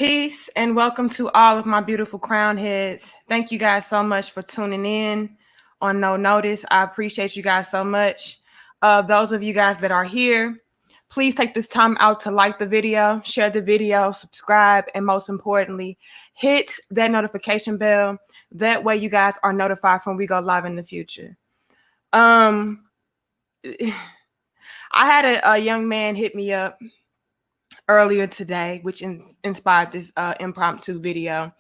Peace and welcome to all of my beautiful crown heads. Thank you guys so much for tuning in on No Notice. I appreciate you guys so much. Those of you guys that are here, please take this time out to like the video, share the video, subscribe, and most importantly, hit that notification bell. That way you guys are notified when we go live in the future. I had a young man hit me up earlier today, which inspired this impromptu video.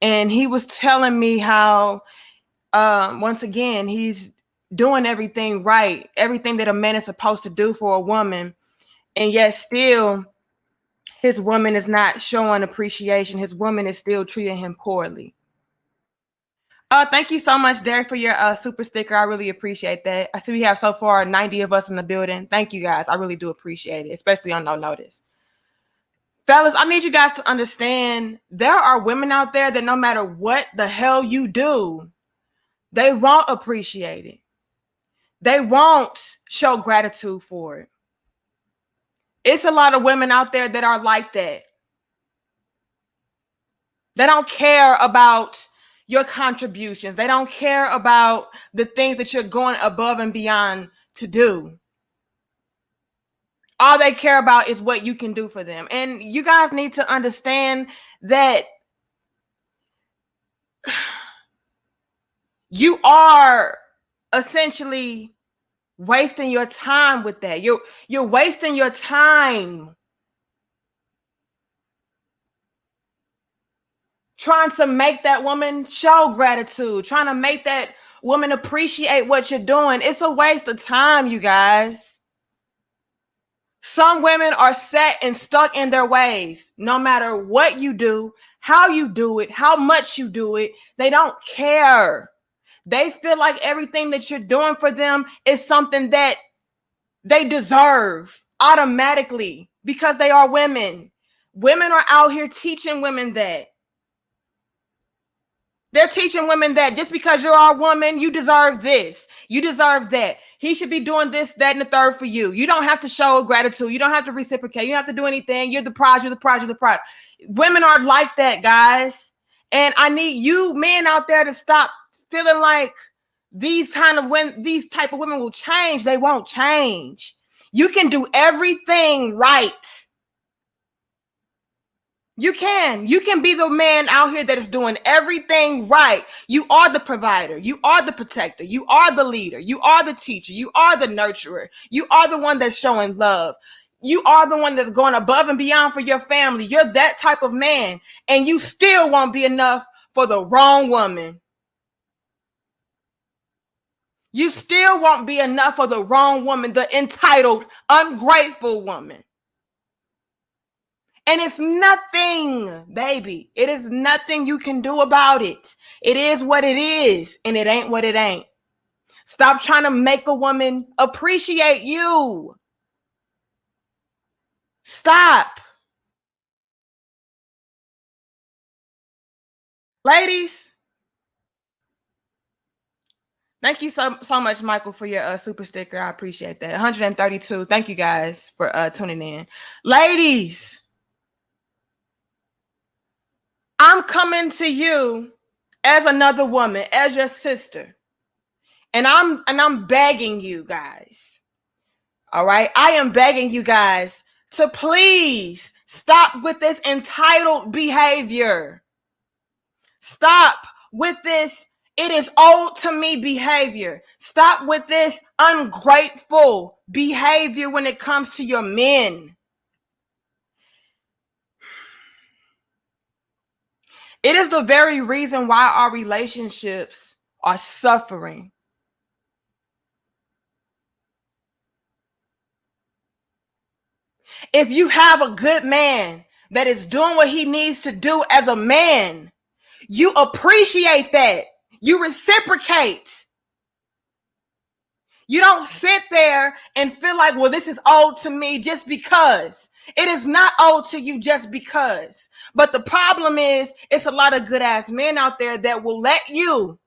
And he was telling me how, once again, he's doing everything right, everything that a man is supposed to do for a woman. And yet still, his woman is not showing appreciation. His woman is still treating him poorly. Thank you so much, Derek, for your super sticker. I really appreciate that. I see we have so far 90 of us in the building. Thank you, guys. I really do appreciate it, especially on No Notice. Fellas, I need you guys to understand there are women out there that no matter what the hell you do, they won't appreciate it. They won't show gratitude for it. It's a lot of women out there that are like that. They don't care about your contributions. They don't care about the things that you're going above and beyond to do. All they care about is what you can do for them. And you guys need to understand that you are essentially wasting your time with that. You're wasting your time trying to make that woman show gratitude, trying to make that woman appreciate what you're doing. It's a waste of time, you guys. Some women are set and stuck in their ways. No matter what you do, how you do it, how much you do it, they don't care. They feel like everything that you're doing for them is something that they deserve automatically because they are women. Women are out here teaching women that. They're teaching women that just because you're a woman, you deserve this. You deserve that. He should be doing this, that, and the third for you. You don't have to show gratitude. You don't have to reciprocate. You don't have to do anything. You're the prize. You're the prize. You're the prize. Women are like that, guys. And I need you men out there to stop feeling like these type of women will change. They won't change. You can do everything right. You can be the man out here that is doing everything right. You are the provider. You are the protector. You are the leader. You are the teacher. You are the nurturer. You are the one that's showing love. You are the one that's going above and beyond for your family. You're that type of man, and you still won't be enough for the wrong woman. You still won't be enough for the wrong woman, the entitled, ungrateful woman. And it's nothing, baby. It is nothing you can do about it. It is what it is, and it ain't what it ain't. Stop trying to make a woman appreciate you. Stop. Ladies, thank you so much, Michael, for your super sticker. I appreciate that. 132. Thank you guys for tuning in. Ladies, I'm coming to you as another woman, as your sister. And I'm begging you guys. All right? I am begging you guys to please stop with this entitled behavior. Stop with this it is owed to me behavior. Stop with this ungrateful behavior when it comes to your men. It is the very reason why our relationships are suffering. If you have a good man that is doing what he needs to do as a man, you appreciate that. You reciprocate. You don't sit there and feel like, well, this is owed to me just because. It is not owed to you just because. But the problem is, it's a lot of good ass men out there that will let you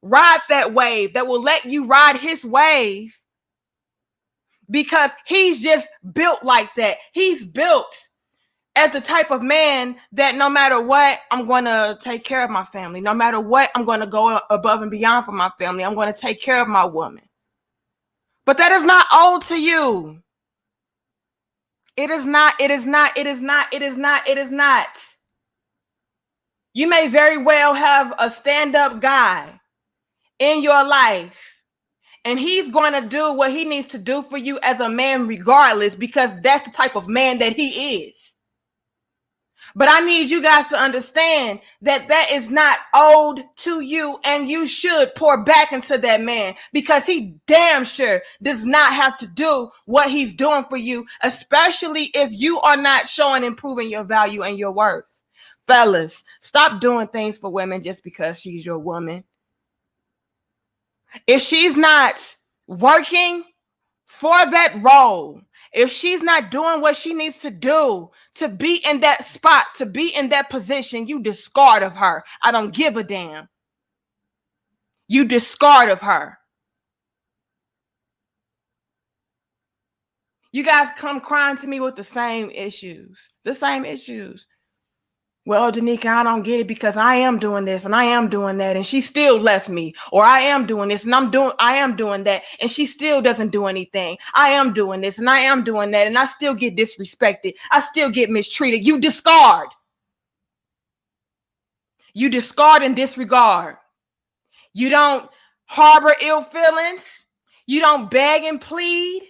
ride that wave, that will let you ride his wave because he's just built like that. He's built as the type of man that no matter what, I'm going to take care of my family. No matter what, I'm going to go above and beyond for my family. I'm going to take care of my woman. But that is not owed to you. It is not, it is not, it is not, it is not, it is not. You may very well have a stand-up guy in your life, and he's going to do what he needs to do for you as a man regardless, because that's the type of man that he is. But I need you guys to understand that that is not owed to you, and you should pour back into that man, because he damn sure does not have to do what he's doing for you, especially if you are not showing and proving your value and your worth. Fellas, stop doing things for women just because she's your woman. If she's not working for that role, if she's not doing what she needs to do to be in that spot, to be in that position, you discard of her. I don't give a damn. You discard of her. You guys come crying to me with the same issues. The same issues. Well, Danica, I don't get it because I am doing this and I am doing that and she still left me. Or I am doing this and I am doing that and she still doesn't do anything. I am doing this and I am doing that and I still get disrespected. I still get mistreated. You discard. You discard and disregard. You don't harbor ill feelings. You don't beg and plead.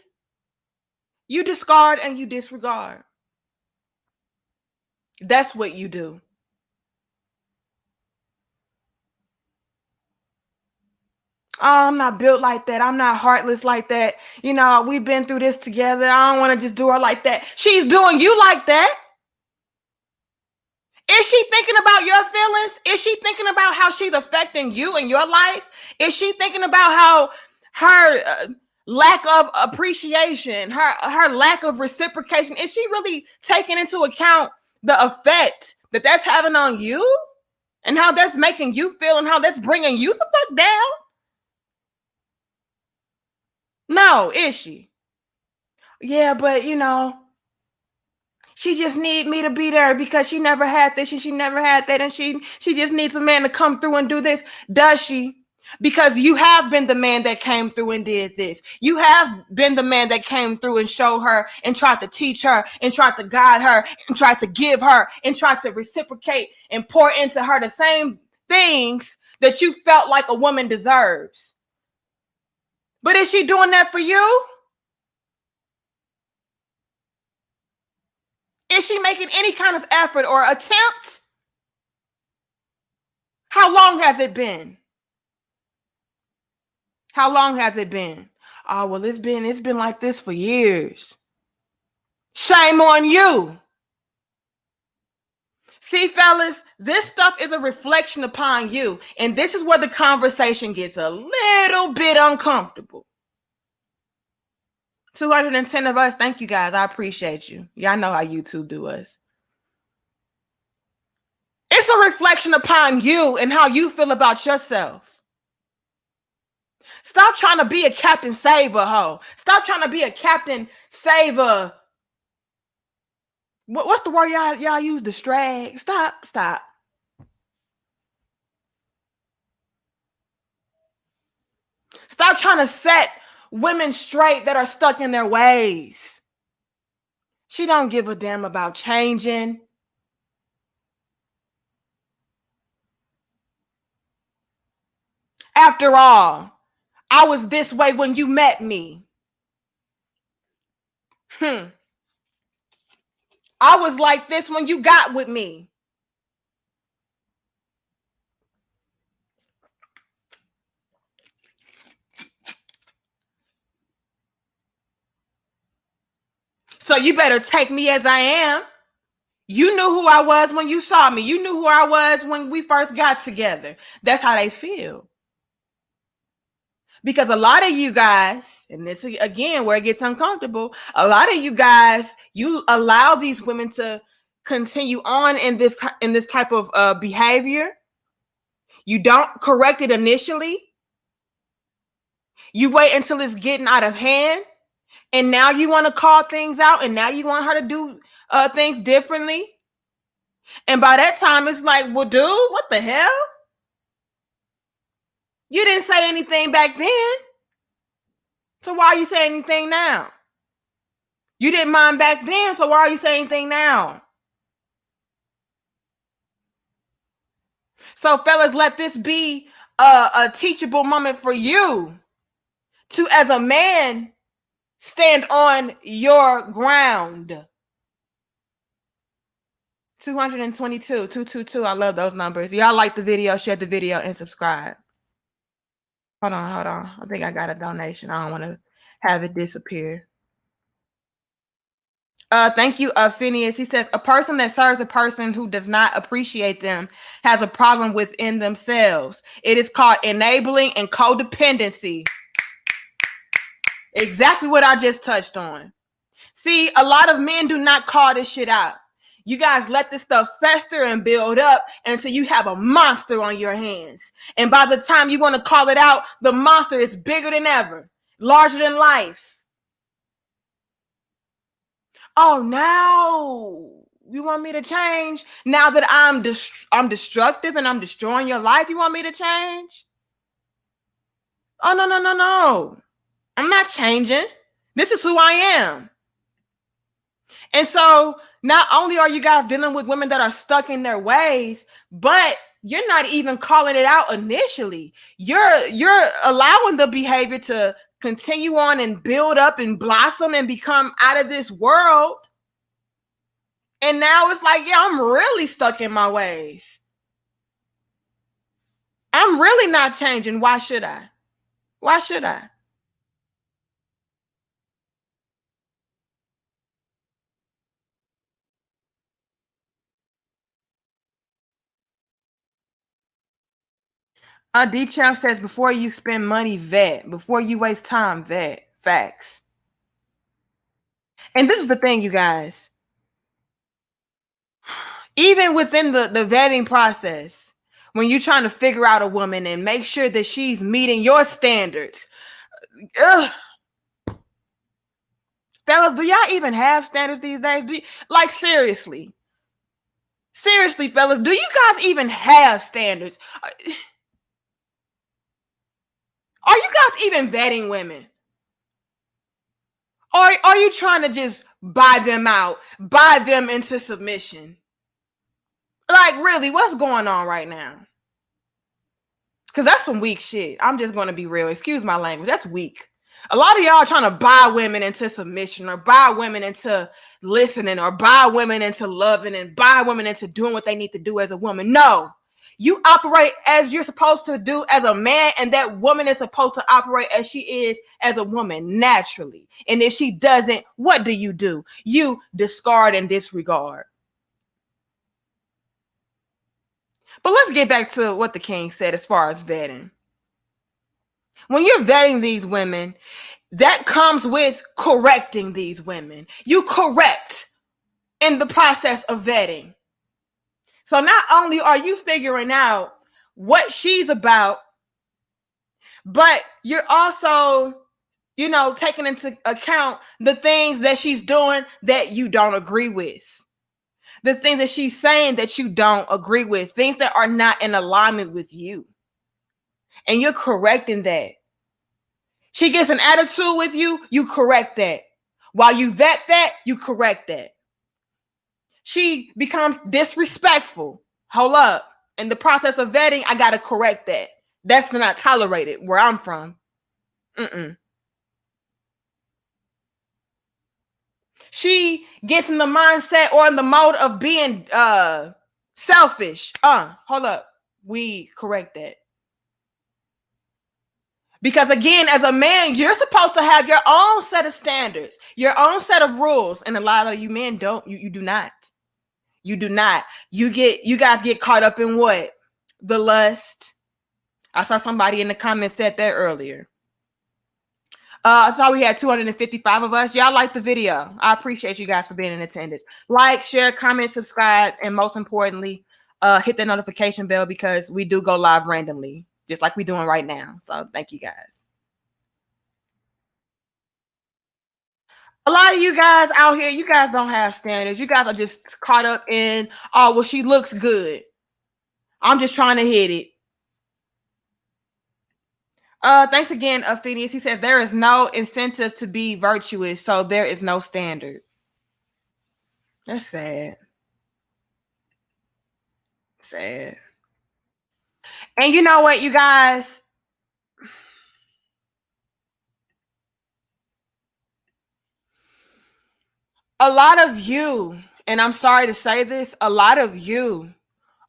You discard and you disregard. That's what you do. Oh, I'm not built like that. I'm not heartless like that. You know, we've been through this together. I don't want to just do her like that. She's doing you like that. Is she thinking about your feelings? Is she thinking about how she's affecting you in your life? Is she thinking about how her lack of appreciation, her lack of reciprocation, is she really taking into account the effect that that's having on you and how that's making you feel and how that's bringing you the fuck down? No, is she? Yeah, but you know, she just need me to be there because she never had this and she never had that, and she just needs a man to come through and do this. Does she? Because you have been the man that came through and did this. You have been the man that came through and showed her and tried to teach her and tried to guide her and tried to give her and tried to reciprocate and pour into her the same things that you felt like a woman deserves. But is she doing that for you? Is she making any kind of effort or attempt? How long has it been? How long has it been? Oh, well, it's been like this for years. Shame on you. See, fellas, this stuff is a reflection upon you. And this is where the conversation gets a little bit uncomfortable. 210 of us. Thank you, guys. I appreciate you. Y'all know how YouTube do us. It's a reflection upon you and how you feel about yourself. Stop trying to be a Captain Saver, ho. Stop trying to be a Captain Saver. What's the word y'all use? Distract. Stop. Stop trying to set women straight that are stuck in their ways. She don't give a damn about changing. After all, I was this way when you met me. I was like this when you got with me. So you better take me as I am. You knew who I was when you saw me. You knew who I was when we first got together. That's how they feel. Because a lot of you guys, and this is again where it gets uncomfortable, a lot of you guys, you allow these women to continue on in this type of behavior. You don't correct it initially. You wait until it's getting out of hand. And now you want to call things out, and now you want her to do things differently. And by that time, it's like, well, dude, what the hell? You didn't say anything back then. So why are you saying anything now? You didn't mind back then, so why are you saying anything now? So, fellas, let this be a teachable moment for you to, as a man, stand on your ground. 222, 222. I love those numbers. Y'all like the video, share the video, and subscribe. Hold on. I think I got a donation. I don't want to have it disappear. Thank you, Phineas. He says, a person that serves a person who does not appreciate them has a problem within themselves. It is called enabling and codependency. Exactly what I just touched on. See, a lot of men do not call this shit out. You guys let this stuff fester and build up until you have a monster on your hands. And by the time you want to call it out, the monster is bigger than ever, larger than life. Oh, now you want me to change? Now that I'm destructive and I'm destroying your life, you want me to change? Oh, no. I'm not changing. This is who I am. And so not only are you guys dealing with women that are stuck in their ways, but you're not even calling it out initially. You're allowing the behavior to continue on and build up and blossom and become out of this world. And now it's like, yeah, I'm really stuck in my ways. I'm really not changing. Why should I? Why should I? D-Champ says, before you spend money, vet. Before you waste time, vet. Facts. And this is the thing, you guys. Even within the vetting process, when you're trying to figure out a woman and make sure that she's meeting your standards, fellas, do y'all even have standards these days? Like, seriously, fellas, do you guys even have standards? Are you guys even vetting women? Or are you trying to just buy them out, buy them into submission? Like, really, what's going on right now? Because that's some weak shit. I'm just going to be real. Excuse my language. That's weak. A lot of y'all are trying to buy women into submission, or buy women into listening, or buy women into loving, and buy women into doing what they need to do as a woman. No. You operate as you're supposed to do as a man, and that woman is supposed to operate as she is as a woman naturally. And if she doesn't, what do? You discard and disregard. But let's get back to what the king said as far as vetting. When you're vetting these women, that comes with correcting these women. You correct in the process of vetting. So not only are you figuring out what she's about, but you're also, taking into account the things that she's doing that you don't agree with. The things that she's saying that you don't agree with. Things that are not in alignment with you. And you're correcting that. She gets an attitude with you, you correct that. While you vet that, you correct that. She becomes disrespectful. Hold up. In the process of vetting, I got to correct that. That's not tolerated where I'm from. She gets in the mindset or in the mode of being selfish. Hold up. We correct that. Because again, as a man, you're supposed to have your own set of standards, your own set of rules. And a lot of you men don't. You do not. You do not. You guys get caught up in what? The lust. I saw somebody in the comments said that earlier. I saw we had 255 of us. Y'all like the video. I appreciate you guys for being in attendance. Like, share, comment, subscribe, and most importantly, hit the notification bell because we do go live randomly, just like we're doing right now. So thank you guys. A lot of you guys out here, you guys don't have standards. You guys are just caught up in, oh, well, she looks good. I'm just trying to hit it. Thanks again, Phineas. He says there is no incentive to be virtuous, so there is no standard. That's sad. Sad. And you know what, you guys? A lot of you, and I'm sorry to say this, a lot of you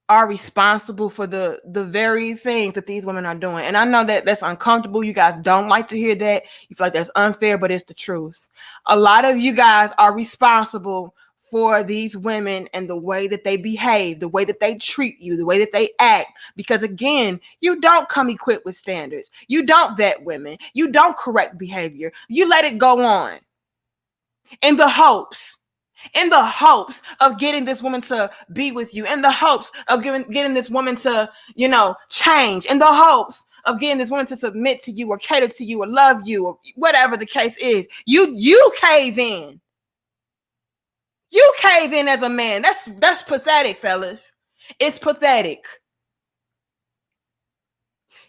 are responsible for the very things that these women are doing. And I know that that's uncomfortable. You guys don't like to hear that. You feel like that's unfair, but it's the truth. A lot of you guys are responsible for these women and the way that they behave, the way that they treat you, the way that they act. Because again, you don't come equipped with standards. You don't vet women. You don't correct behavior. You let it go on in the hopes of getting this woman to be with you, in the hopes of getting this woman to, change, in the hopes of getting this woman to submit to you or cater to you or love you or whatever the case is. You cave in. You cave in as a man. That's pathetic, fellas. It's pathetic.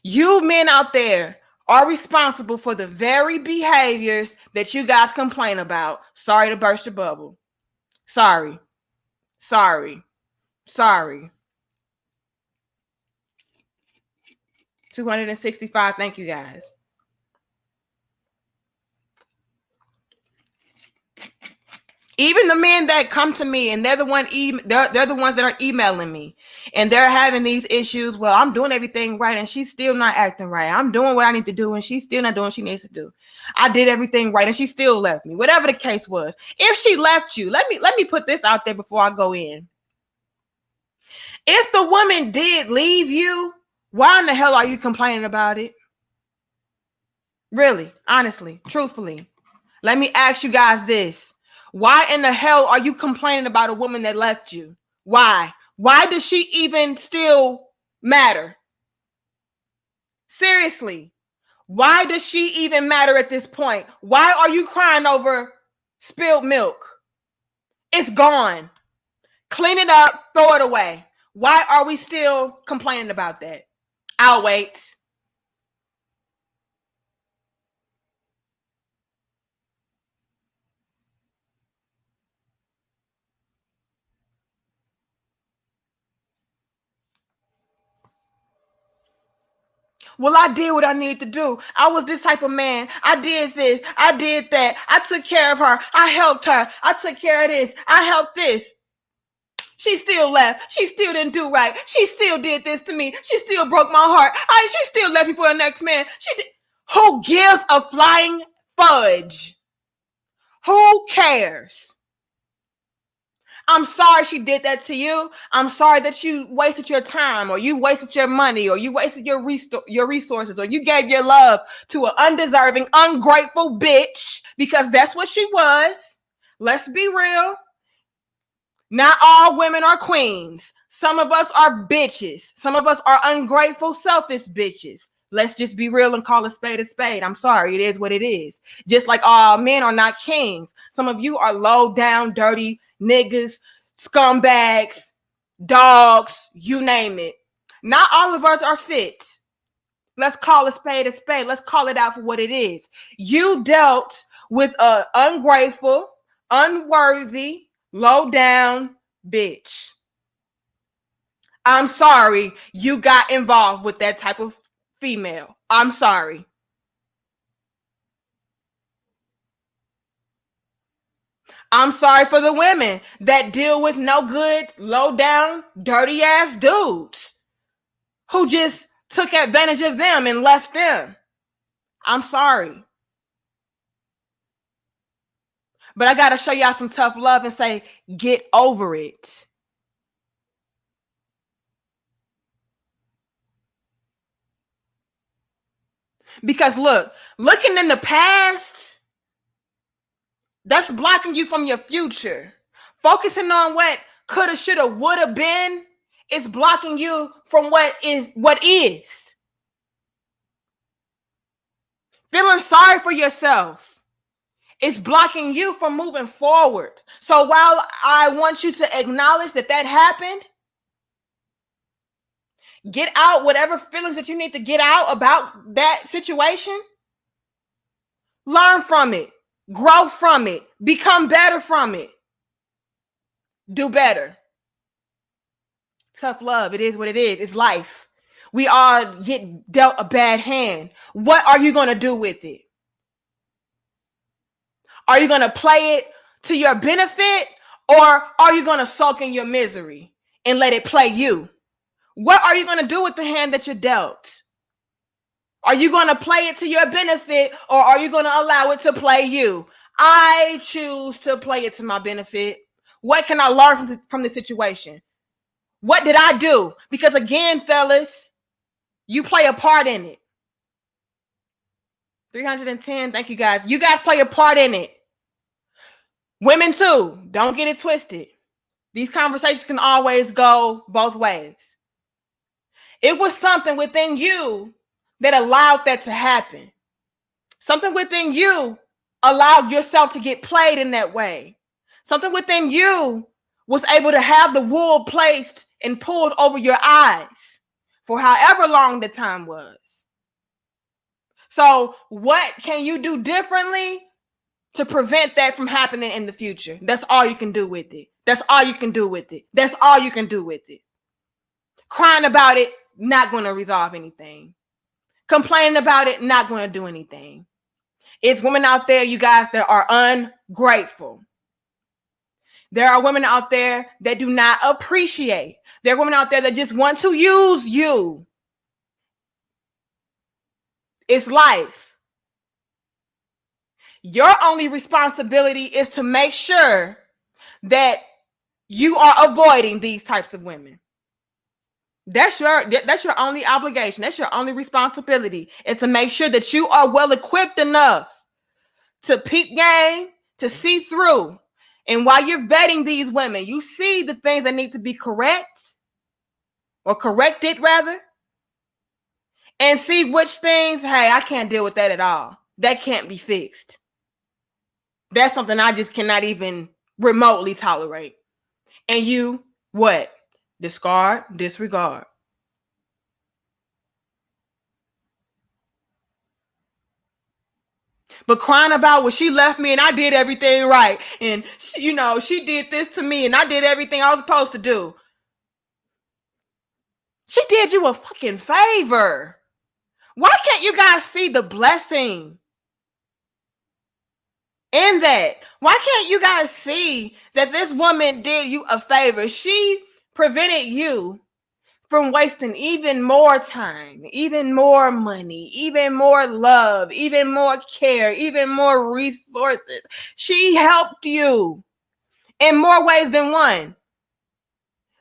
You men out there are responsible for the very behaviors that you guys complain about. Sorry to burst your bubble. Sorry. 265. Thank you, guys. Even the men that come to me and they're the ones that are emailing me and they're having these issues. Well, I'm doing everything right and she's still not acting right. I'm doing what I need to do and she's still not doing what she needs to do. I did everything right and she still left me. Whatever the case was. If she left you, let me put this out there before I go in. If the woman did leave you, why in the hell are you complaining about it? Really, honestly, truthfully. Let me ask you guys this. Why in the hell are you complaining about a woman that left you? Why? Why does she even still matter? Seriously. Why does she even matter at this point? Why are you crying over spilled milk? It's gone. Clean it up, throw it away. Why are we still complaining about that? I'll wait. Well, I did what I needed to do. I was this type of man. I did this. I did that. I took care of her. I helped her. I took care of this. I helped this. She still left. She still didn't do right. She still did this to me. She still broke my heart. She still left me for the next man. Who gives a flying fudge? Who cares? I'm sorry she did that to you. I'm sorry that you wasted your time or you wasted your money or you wasted your resources or you gave your love to an undeserving, ungrateful bitch, because that's what she was. Let's be real. Not all women are queens. Some of us are bitches. Some of us are ungrateful, selfish bitches. Let's just be real and call a spade a spade. I'm sorry, it is what it is. Just like all men are not kings. Some of you are low down, dirty niggas, scumbags, dogs, you name it. Not all of us are fit. Let's call a spade a spade. Let's call it out for what it is. You dealt with an ungrateful, unworthy, low down bitch. I'm sorry you got involved with that type of female. I'm sorry. I'm sorry for the women that deal with no good, low down, dirty ass dudes who just took advantage of them and left them. I'm sorry. But I got to show y'all some tough love and say, get over it. Because looking in the past, that's blocking you from your future. Focusing on what coulda, shoulda, woulda been is blocking you from what is. Feeling sorry for yourself It's blocking you from moving forward. So while I want you to acknowledge that happened, get out whatever feelings that you need to get out about that situation. Learn from it. Grow from it. Become better from it. Do better. Tough love. It is what it is. It's life. We all get dealt a bad hand. What are you going to do with it? Are you going to play it to your benefit, or are you going to sulk in your misery and let it play you? What are you going to do with the hand that you're dealt? Are you going to play it to your benefit, or are you going to allow it to play you? I choose to play it to my benefit. What can I learn from the situation? What did I do? Because again, fellas, you play a part in it. 310, thank you guys. You guys play a part in it. Women too, don't get it twisted. These conversations can always go both ways. It was something within you that allowed that to happen. Something within you allowed yourself to get played in that way. Something within you was able to have the wool placed and pulled over your eyes for however long the time was. So what can you do differently to prevent that from happening in the future? That's all you can do with it. That's all you can do with it. That's all you can do with it. Crying about it, not going to resolve anything. Complaining about it, not going to do anything. It's women out there, you guys, that are ungrateful. There are women out there that do not appreciate. There are women out there that just want to use you. It's life. Your only responsibility is to make sure that you are avoiding these types of women. That's your only obligation. That's your only responsibility, is to make sure that you are well equipped enough to peep game, to see through. And while you're vetting these women, you see the things that need to be corrected, rather, and see which things, hey, I can't deal with that at all. That can't be fixed. That's something I just cannot even remotely tolerate. And you, what? Discard, disregard. But crying about, well, she left me and I did everything right. And, she did this to me and I did everything I was supposed to do. She did you a fucking favor. Why can't you guys see the blessing in that? Why can't you guys see that this woman did you a favor? She prevented you from wasting even more time, even more money, even more love, even more care, even more resources. She helped you in more ways than one.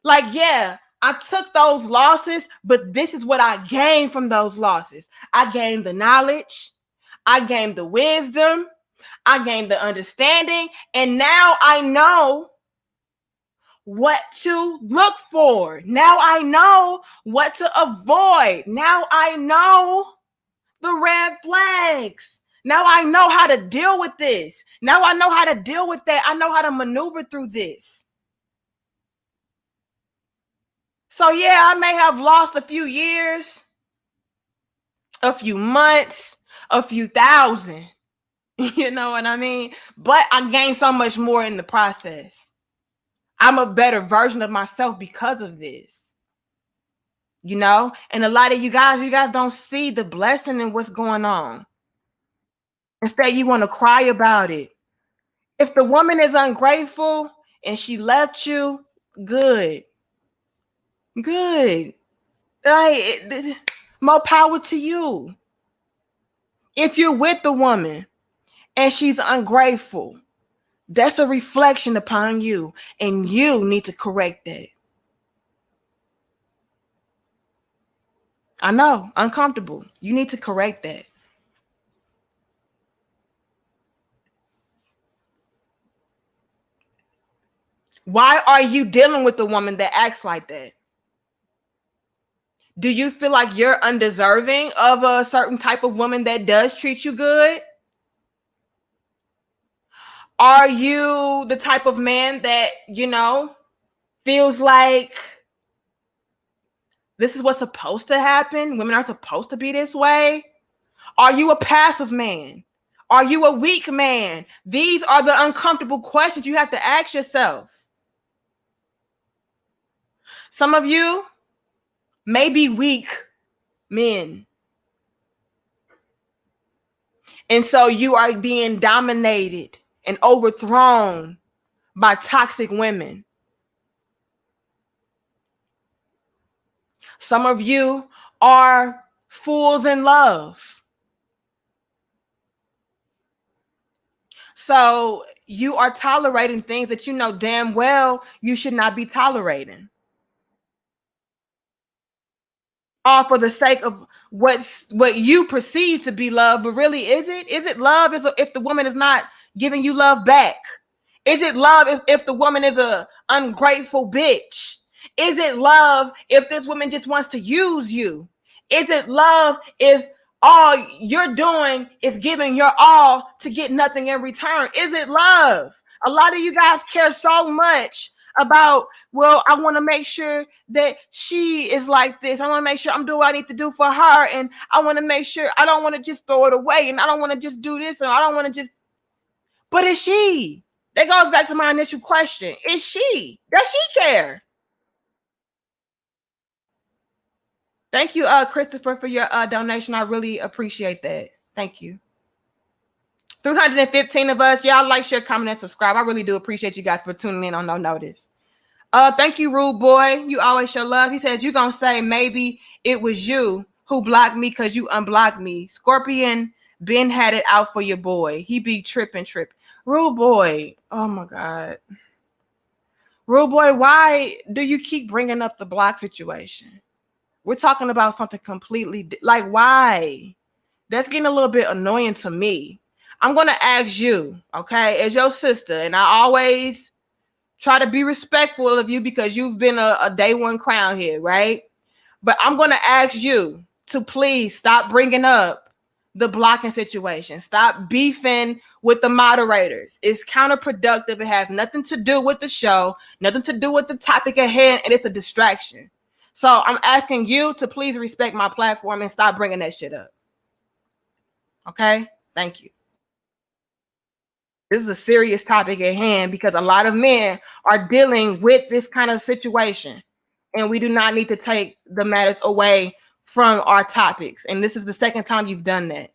Like, yeah, I took those losses, but this is what I gained from those losses. I gained the knowledge. I gained the wisdom. I gained the understanding. And now I know what to look for. Now I know what to avoid. Now I know the red flags. Now I know how to deal with this. Now I know how to deal with that. I know how to maneuver through this. So yeah, I may have lost a few years, a few months, a few thousand. You know what I mean? But I gained so much more in the process. I'm a better version of myself because of this. And a lot of you guys don't see the blessing in what's going on. Instead, you want to cry about it. If the woman is ungrateful and she left you, good. Like, more power to you. If you're with the woman and she's ungrateful, that's a reflection upon you, and you need to correct that. I know, uncomfortable. You need to correct that. Why are you dealing with a woman that acts like that? Do you feel like you're undeserving of a certain type of woman that does treat you good? Are you the type of man that, feels like this is what's supposed to happen? Women are supposed to be this way? Are you a passive man? Are you a weak man? These are the uncomfortable questions you have to ask yourself. Some of you may be weak men. And so you are being dominated and overthrown by toxic women. Some of you are fools in love. So you are tolerating things that you know damn well you should not be tolerating. All for the sake of what you perceive to be love, but really, is it? Is it love if the woman is not giving you love back? Is it love if the woman is a ungrateful bitch? Is it love if this woman just wants to use you? Is it love if all you're doing is giving your all to get nothing in return? Is it love? A lot of you guys care so much about, well, I want to make sure that she is like this. I want to make sure I'm doing what I need to do for her. And I want to make sure I don't want to just throw it away. And I don't want to just do this. And I don't want to just, but is she? That goes back to my initial question. Is she? Does she care? Thank you, Christopher, for your donation. I really appreciate that. Thank you. 315 of us. Y'all like, share, comment, and subscribe. I really do appreciate you guys for tuning in on No Notice. Thank you, Rude Boy. You always show love. He says, you gonna say maybe it was you who blocked me because you unblocked me. Scorpion Ben had it out for your boy. He be tripping. Rude Boy. Oh my God. Rude Boy, why do you keep bringing up the block situation? We're talking about something completely like, why? That's getting a little bit annoying to me. I'm going to ask you, okay, as your sister, and I always try to be respectful of you because you've been a day one crown here, right? But I'm going to ask you to please stop bringing up the blocking situation. Stop beefing with the moderators. It's counterproductive. It has nothing to do with the show, nothing to do with the topic at hand, and it's a distraction. So I'm asking you to please respect my platform and stop bringing that shit up. Okay? Thank you. This is a serious topic at hand because a lot of men are dealing with this kind of situation, and we do not need to take the matters away from our topics. And this is the second time you've done that.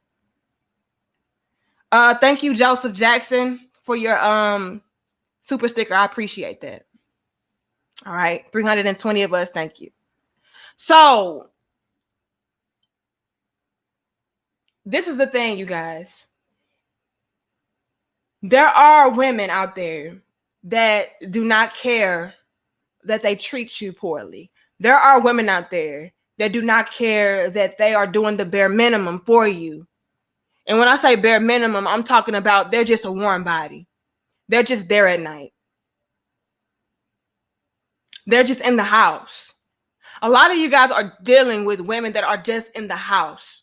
Thank you, Joseph Jackson, for your super sticker. I appreciate that. All right, 320 of us. Thank you. So this is the thing, you guys. There are women out there that do not care that they treat you poorly. There are women out there that do not care that they are doing the bare minimum for you. And when I say bare minimum, I'm talking about they're just a warm body. They're just there at night. They're just in the house. A lot of you guys are dealing with women that are just in the house.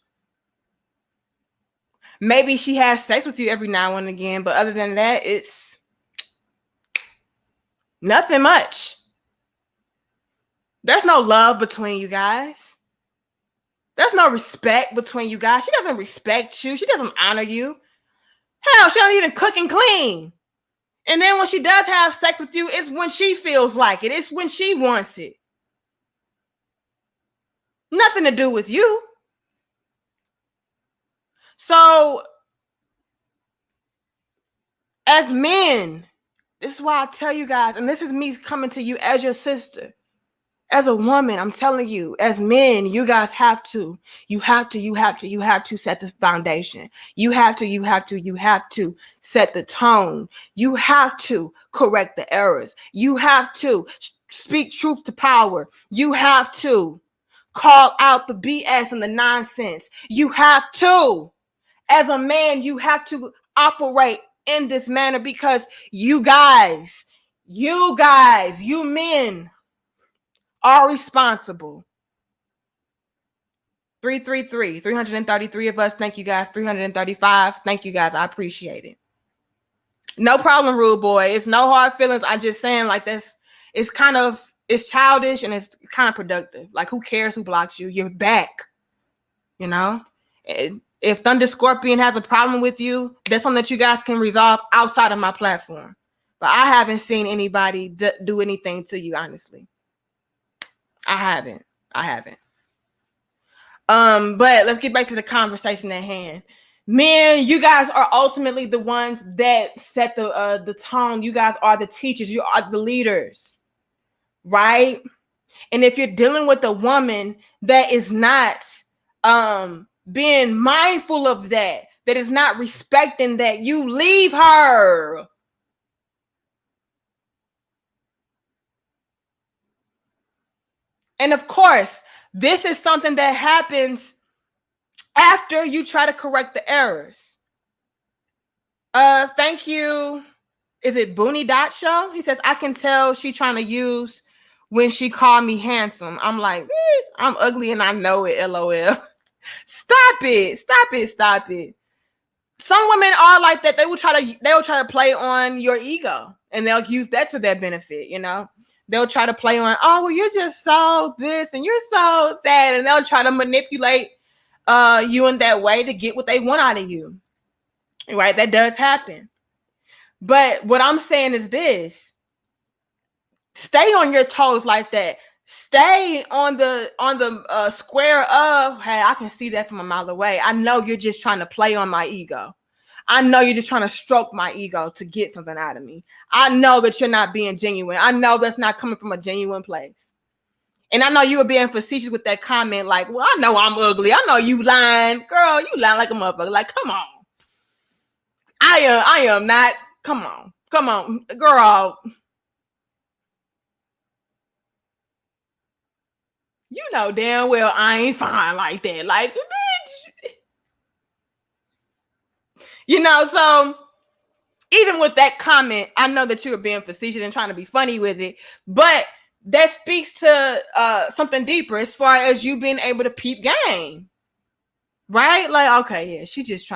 Maybe she has sex with you every now and again, but other than that, it's nothing much. There's no love between you guys. There's no respect between you guys. She doesn't respect you. She doesn't honor you. Hell, she don't even cook and clean. And then when she does have sex with you, it's when she feels like it. It's when she wants it. Nothing to do with you. So, as men, this is why I tell you guys, and this is me coming to you as your sister. As a woman, I'm telling you, as men, you guys have to set the foundation. You have to set the tone. You have to correct the errors. You have to speak truth to power. You have to call out the BS and the nonsense. You have to, as a man, you have to operate in this manner because you men are responsible. 333 of us. Thank you guys. 335. Thank you guys. I appreciate it. No problem, rude boy. It's no hard feelings. I'm just saying, like, it's childish and it's kind of productive. Like, who cares who blocks you? You're back. You know? If Thunder Scorpion has a problem with you, that's something that you guys can resolve outside of my platform. But I haven't seen anybody do anything to you, honestly. I haven't. But let's get back to the conversation at hand. Men, you guys are ultimately the ones that set the tone. You guys are the teachers. You are the leaders, right? And if you're dealing with a woman that is not being mindful of that is not respecting that, you leave her. And of course, this is something that happens after you try to correct the errors. Thank you. Is it Booney Dot Show? He says, I can tell she trying to use when she called me handsome. I'm like, bitch, I'm ugly and I know it, LOL. Stop it. Some women are like that. They will try to play on your ego and they'll use that to their benefit, you know? They'll try to play on, oh, well, you're just so this and you're so that, and they'll try to manipulate you in that way to get what they want out of you. Right? That does happen. But what I'm saying is this: stay on your toes like that. Stay on the square of, hey, I can see that from a mile away. I know you're just trying to play on my ego. I know you're just trying to stroke my ego to get something out of me. I know that you're not being genuine. I know that's not coming from a genuine place. And I know you were being facetious with that comment, like, well, I know I'm ugly. I know you lying. Girl, you lying like a motherfucker. Like, come on. I am not. Come on, girl. You know damn well I ain't fine like that. Like, bitch. You know, so even with that comment, I know that you were being facetious and trying to be funny with it, but that speaks to something deeper as far as you being able to peep game. Right? Like, okay, yeah, she just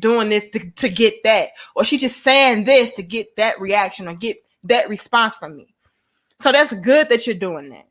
doing this to get that, or she just saying this to get that reaction or get that response from me. So that's good that you're doing that,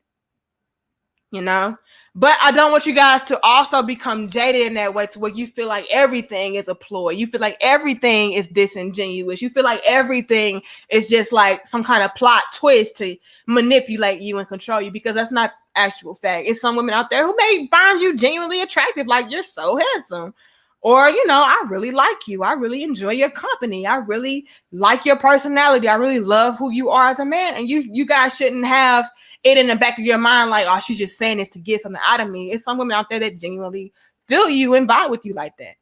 you know? But I don't want you guys to also become jaded in that way to where you feel like everything is a ploy. You feel like everything is disingenuous. You feel like everything is just like some kind of plot twist to manipulate you and control you, because that's not actual fact. It's some women out there who may find you genuinely attractive, like you're so handsome, or, you know, I really like you. I really enjoy your company. I really like your personality. I really love who you are as a man. And you guys shouldn't have it in the back of your mind like, oh, she's just saying this to get something out of me. It's some women out there that genuinely feel you and vibe with you like that.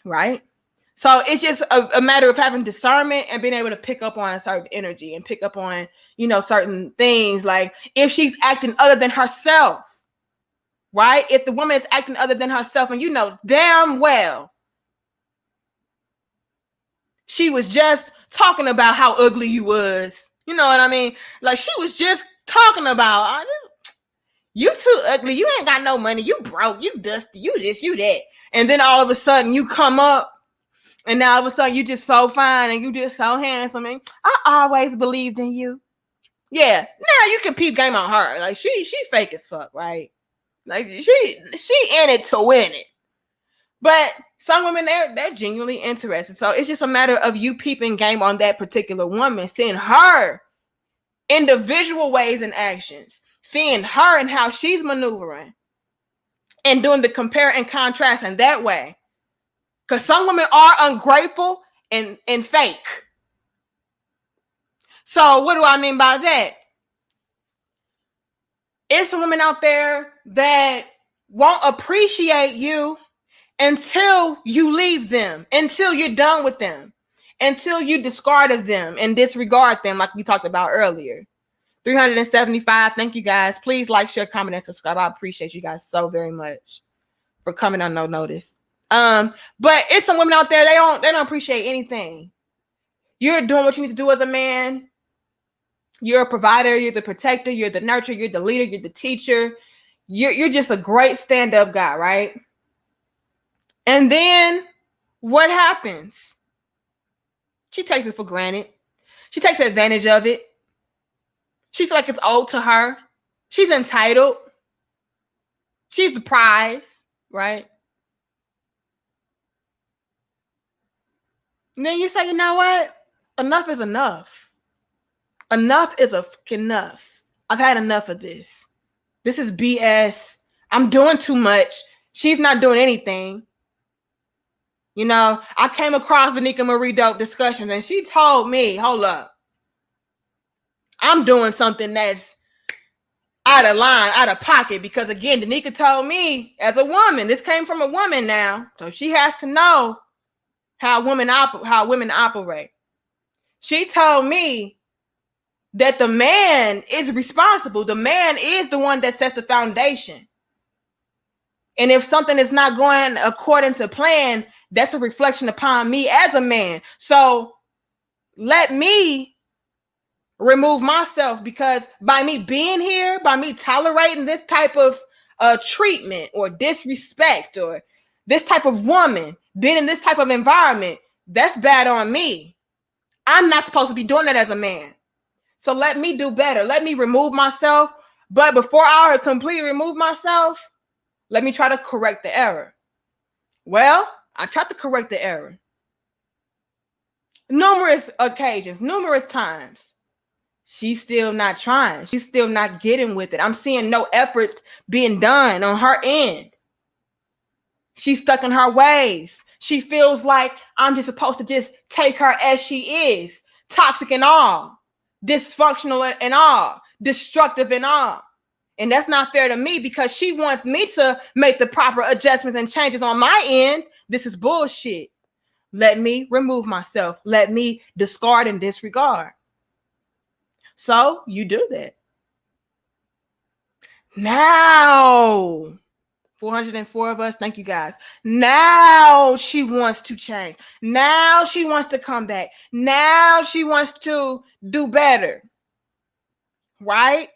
Right? So it's just a matter of having discernment and being able to pick up on a certain energy and pick up on, you know, certain things. Like if she's acting other than herself, right? If the woman is acting other than herself and you know damn well she was just talking about how ugly you was. You know what I mean? Like she was just talking about, you too ugly. You ain't got no money. You broke. You dusty. You this, you that. And then all of a sudden you come up and now all of a sudden you just so fine and you just so handsome. And I always believed in you. Yeah. Now you can peep game on her. Like she fake as fuck, right? Like she in it to win it. But some women, they're genuinely interested. So it's just a matter of you peeping game on that particular woman, seeing her individual ways and actions, seeing her and how she's maneuvering, and doing the compare and contrast in that way. Because some women are ungrateful and fake. So what do I mean by that? It's some women out there that won't appreciate you until you leave them, until you're done with them, until you discard of them and disregard them, like we talked about earlier. 375. Thank you guys. Please like, share, comment, and subscribe. I appreciate you guys so very much for coming on no notice. But it's some women out there, they don't appreciate anything. You're doing what you need to do as a man. You're a provider, you're the protector, you're the nurturer, you're the leader, you're the teacher. You're just a great stand-up guy, right? And then what happens? She takes it for granted. She takes advantage of it. She feels like it's owed to her. She's entitled. She's the prize, right? And then you say, you know what? Enough is enough. Enough is a fucking enough. I've had enough of this. This is BS. I'm doing too much. She's not doing anything. You know, I came across the Nika Marie Dope discussions and she told me, hold up, I'm doing something that's out of line, out of pocket. Because again, Danica told me as a woman, this came from a woman now. So she has to know how women operate. She told me that the man is responsible. The man is the one that sets the foundation. And if something is not going according to plan, that's a reflection upon me as a man. So let me remove myself, because by me being here, by me tolerating this type of treatment or disrespect or this type of woman, being in this type of environment, that's bad on me. I'm not supposed to be doing that as a man. So let me do better. Let me remove myself. But before I completely remove myself, let me try to correct the error. Well, I tried to correct the error. Numerous occasions, numerous times. She's still not trying. She's still not getting with it. I'm seeing no efforts being done on her end. She's stuck in her ways. She feels like I'm just supposed to just take her as she is. Toxic and all. Dysfunctional and all. Destructive and all. And that's not fair to me, because she wants me to make the proper adjustments and changes on my end. This is bullshit. Let me remove myself. Let me discard and disregard. So you do that. Now, 404 of us, thank you guys. Now she wants to change. Now she wants to come back. Now she wants to do better. Right?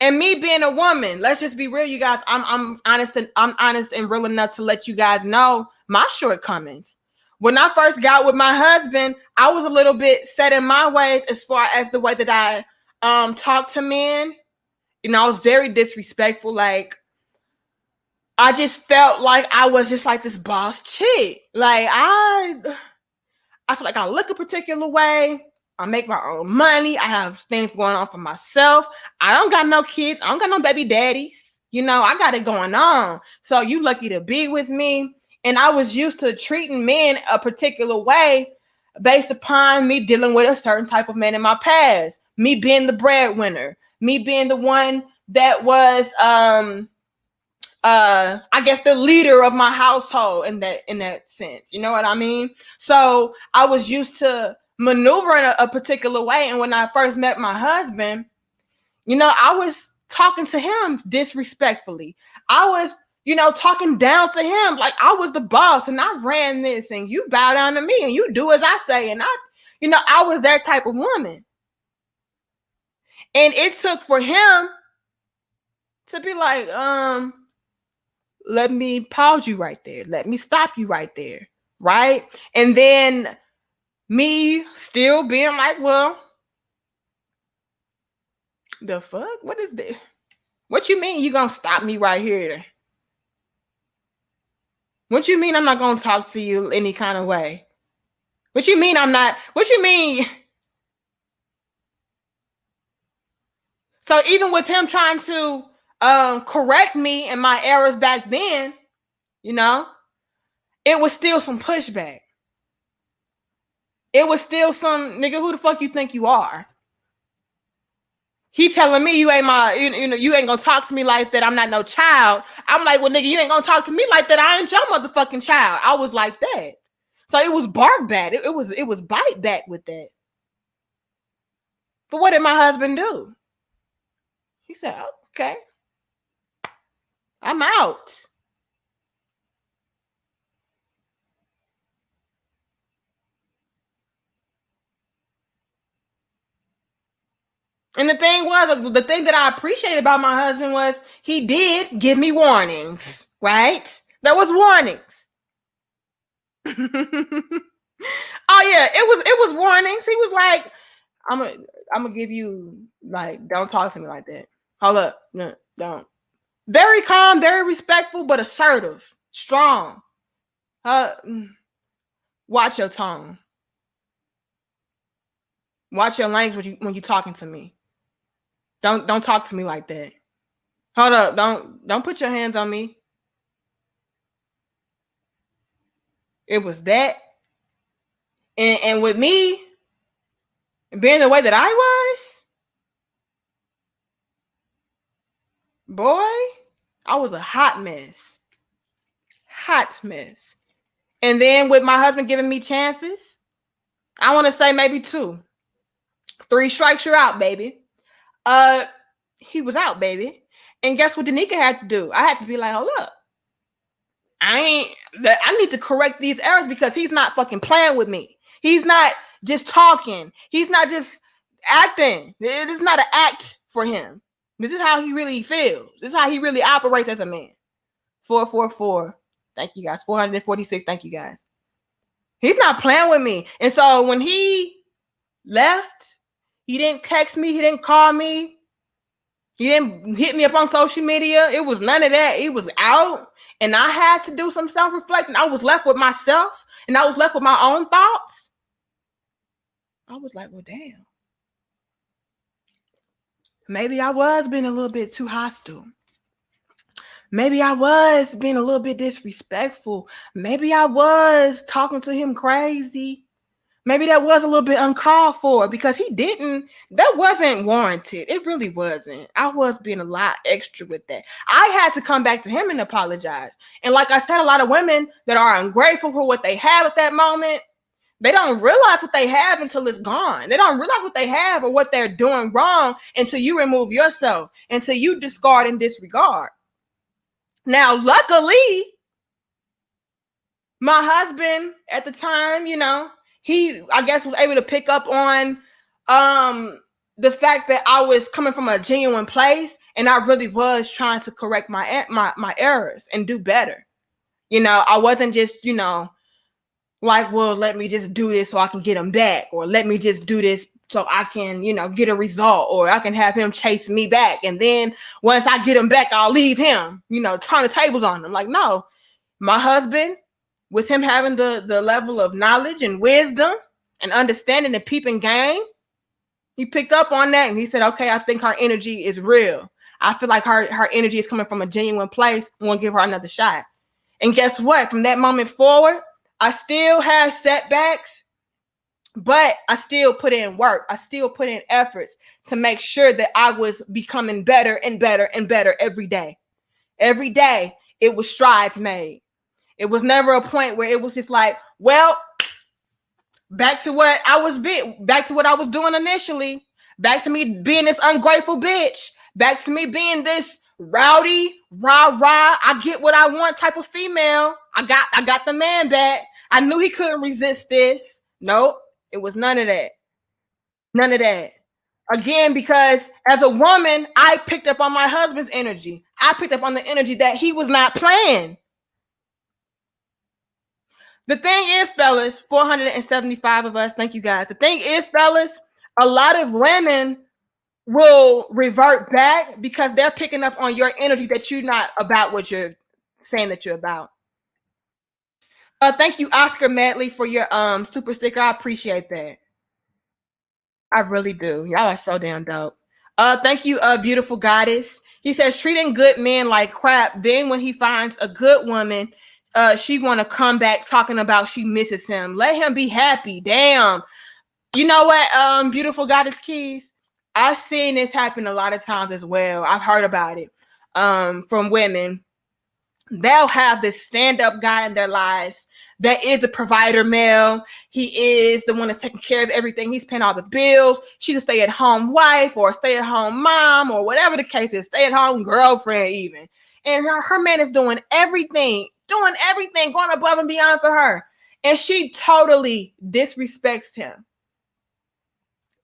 And me being a woman, let's just be real, you guys. I'm honest and real enough to let you guys know my shortcomings. When I first got with my husband, I was a little bit set in my ways as far as the way that I talk to men. You know, I was very disrespectful. Like, I just felt like I was just like this boss chick. Like, I feel like I look a particular way. I make my own money. I have things going on for myself. I don't got no kids. I don't got no baby daddies. You know, I got it going on. So you lucky to be with me. And I was used to treating men a particular way based upon me dealing with a certain type of man in my past. Me being the breadwinner. Me being the one that was, I guess, the leader of my household in that sense. You know what I mean? So I was used to maneuvering a particular way. And when I first met my husband, you know, I was talking to him disrespectfully. I was, you know, talking down to him like I was the boss and I ran this and you bow down to me and you do as I say. And I was that type of woman. And it took for him to be like, let me pause you right there. Let me stop you right there. Right? And then me still being like, well, the fuck? What is this? What you mean you gonna stop me right here? What you mean I'm not gonna talk to you any kind of way? What you mean I'm not? What you mean? So even with him trying to correct me and my errors back then, you know, it was still some pushback. It was still some nigga, who the fuck you think you are? He telling me you ain't you ain't gonna talk to me like that. I'm not no child. I'm like, well, nigga, you ain't gonna talk to me like that. I ain't your motherfucking child. I was like that. So it was bark back. It was bite back with that. But what did my husband do? He said, oh, okay, I'm out. And the thing that I appreciated about my husband was he did give me warnings, right? There was warnings. Oh yeah, it was warnings. He was like, I'm gonna give you, like, don't talk to me like that. Hold up, no, don't. Very calm, very respectful, but assertive, strong. Uh, watch your tone. Watch your language when you talking to me. Don't talk to me like that. Hold up, don't put your hands on me. It was that, and with me being the way that I was, boy, I was a hot mess. Hot mess. And then with my husband giving me chances, I want to say maybe 2. 3 strikes, you're out, baby. He was out, baby. And guess what Danica had to do? I had to be like, hold up. I need to correct these errors because he's not fucking playing with me. He's not just talking. He's not just acting. It is not an act for him. This is how he really feels. This is how he really operates as a man. 444. Thank you guys. 446. Thank you guys. He's not playing with me. And so when he left, he didn't text me. He didn't call me. He didn't hit me up on social media. It was none of that. It was out. And I had to do some self-reflecting. I was left with myself. And I was left with my own thoughts. I was like, well, damn. Maybe I was being a little bit too hostile. Maybe I was being a little bit disrespectful. Maybe I was talking to him crazy. Maybe that was a little bit uncalled for because that wasn't warranted. It really wasn't. I was being a lot extra with that. I had to come back to him and apologize. And like I said, a lot of women that are ungrateful for what they have at that moment, they don't realize what they have until it's gone. They don't realize what they have or what they're doing wrong until you remove yourself, until you discard and disregard. Now, luckily, my husband at the time, he, I guess, was able to pick up on the fact that I was coming from a genuine place and I really was trying to correct my errors and do better. I wasn't just, like, well, let me just do this so I can get him back, or let me just do this so I can, get a result, or I can have him chase me back. And then once I get him back, I'll leave him, turn the tables on him. Like, no, my husband, with him having the level of knowledge and wisdom and understanding the peeping game, he picked up on that and he said, okay, I think her energy is real. I feel like her energy is coming from a genuine place. I'm going to give her another shot. And guess what? From that moment forward, I still had setbacks, but I still put in work. I still put in efforts to make sure that I was becoming better and better and better every day. Every day, it was strides made. It was never a point where it was just like, well, back to what I was doing initially. Back to me being this ungrateful bitch. Back to me being this rowdy, rah, I get what I want type of female. I got the man back. I knew he couldn't resist this. Nope. It was none of that. None of that. Again, because as a woman, I picked up on my husband's energy. I picked up on the energy that he was not playing. The thing is, fellas, 475 of us, thank you guys. The thing is, fellas, a lot of women will revert back because they're picking up on your energy that you're not about what you're saying that you're about. Thank you, Oscar Medley, for your super sticker. I appreciate that. I really do. Y'all are so damn dope. Thank you, beautiful goddess. He says treating good men like crap. Then when he finds a good woman, she want to come back talking about she misses him. Let him be happy. Damn. You know what, beautiful goddess Keys? I've seen this happen a lot of times as well. I've heard about it from women. They'll have this stand-up guy in their lives that is the provider male. He is the one that's taking care of everything. He's paying all the bills. She's a stay-at-home wife or a stay-at-home mom or whatever the case is, stay-at-home girlfriend even. And her man is doing everything, going above and beyond for her. And she totally disrespects him.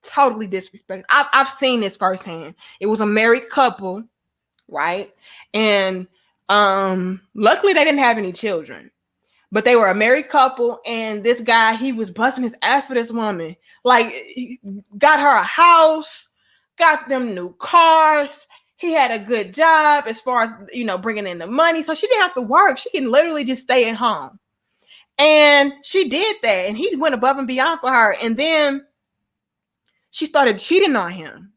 Totally disrespects. I've seen this firsthand. It was a married couple, right? And luckily they didn't have any children. But they were a married couple, and this guy, he was busting his ass for this woman. Like, he got her a house, got them new cars. He had a good job as far as, bringing in the money. So she didn't have to work. She can literally just stay at home. And she did that. And he went above and beyond for her. And then she started cheating on him.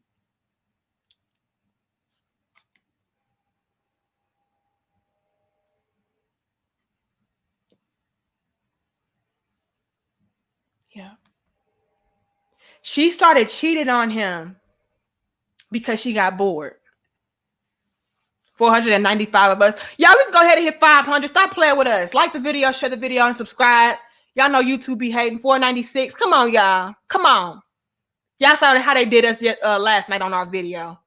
Yeah. She started cheating on him because she got bored. 495 of us. Y'all, we can go ahead and hit 500. Stop playing with us. Like the video, share the video, and subscribe. Y'all know YouTube be hating. 496. Come on, y'all. Come on. Y'all saw how they did us last night on our video.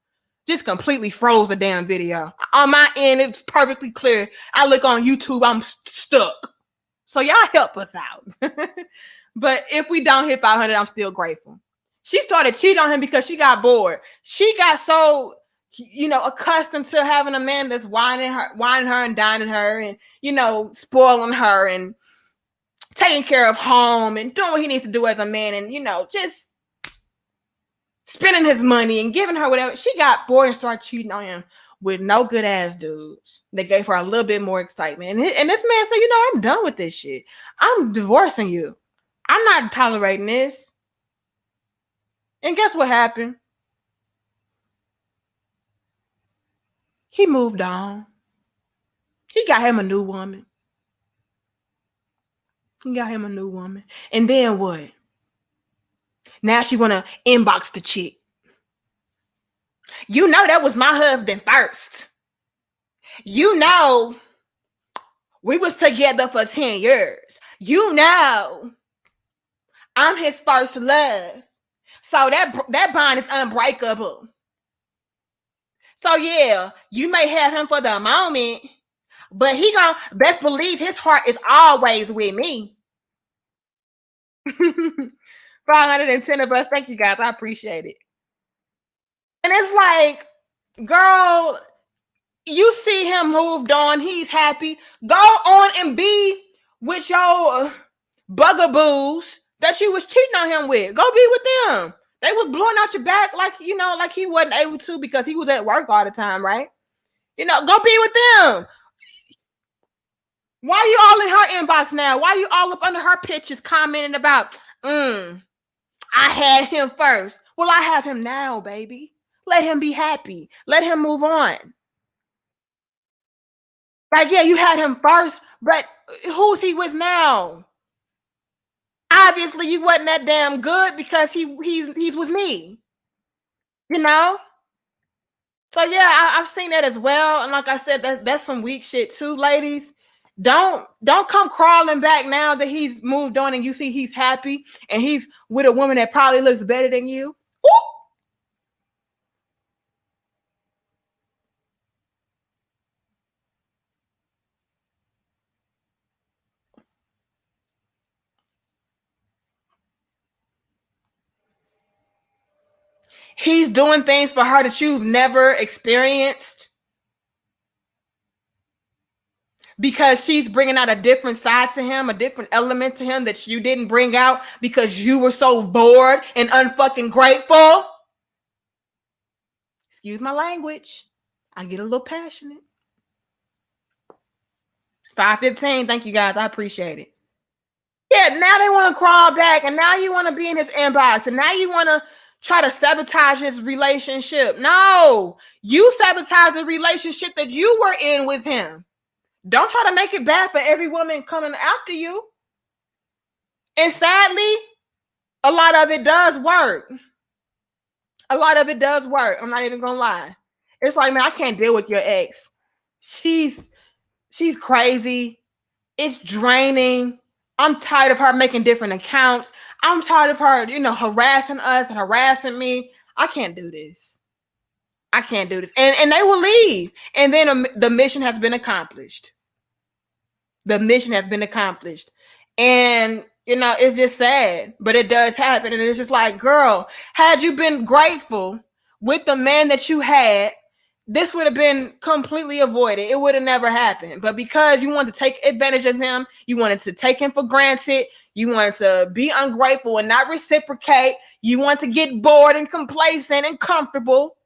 Just completely froze the damn video. On my end, it's perfectly clear. I look on YouTube, I'm stuck. So y'all help us out. But if we don't hit 500, I'm still grateful. She started cheating on him because she got bored. She got so, accustomed to having a man that's whining her and dining her and, spoiling her and taking care of home and doing what he needs to do as a man and, just spending his money and giving her whatever. She got bored and started cheating on him with no good ass dudes. They gave her a little bit more excitement. And this man said, I'm done with this shit. I'm divorcing you. I'm not tolerating this. And guess what happened? He moved on. He got him a new woman. And then what? Now she want to inbox the chick. That was my husband first. We was together for 10 years. I'm his first love. So that bond is unbreakable. So yeah, you may have him for the moment, but he gonna best believe his heart is always with me. 510 of us. Thank you guys. I appreciate it. And it's like, girl, you see him moved on. He's happy. Go on and be with your bugaboos that you was cheating on him with. Go be with them. They was blowing out your back like he wasn't able to because he was at work all the time, right? Go be with them. Why are you all in her inbox now? Why are you all up under her pictures commenting about, I had him first. Well, I have him now, baby. Let him be happy. Let him move on. Like, yeah, you had him first, but who's he with now? Obviously, you wasn't that damn good because he's with me. So yeah, I've seen that as well. And like I said, that's some weak shit too, ladies. Don't come crawling back now that he's moved on and you see he's happy and he's with a woman that probably looks better than you. Ooh. He's doing things for her that you've never experienced because she's bringing out a different side to him, a different element to him that you didn't bring out because you were so bored and unfucking grateful. Excuse my language. I get a little passionate. 515. Thank you guys. I appreciate it. Yeah, now they want to crawl back and now you want to be in his inbox and now you want to try to sabotage his relationship. No, you sabotage the relationship that you were in with him. Don't try to make it bad for every woman coming after you. And sadly, a lot of it does work. I'm not even gonna lie. It's like, man, I can't deal with your ex. She's crazy. It's draining. I'm tired of her making different accounts. I'm tired of her, harassing us and harassing me. I can't do this. And they will leave. And then the mission has been accomplished. And, it's just sad, but it does happen. And it's just like, girl, had you been grateful with the man that you had, this would have been completely avoided. It would have never happened. But because you wanted to take advantage of him, you wanted to take him for granted, you wanted to be ungrateful and not reciprocate, you want to get bored and complacent and comfortable.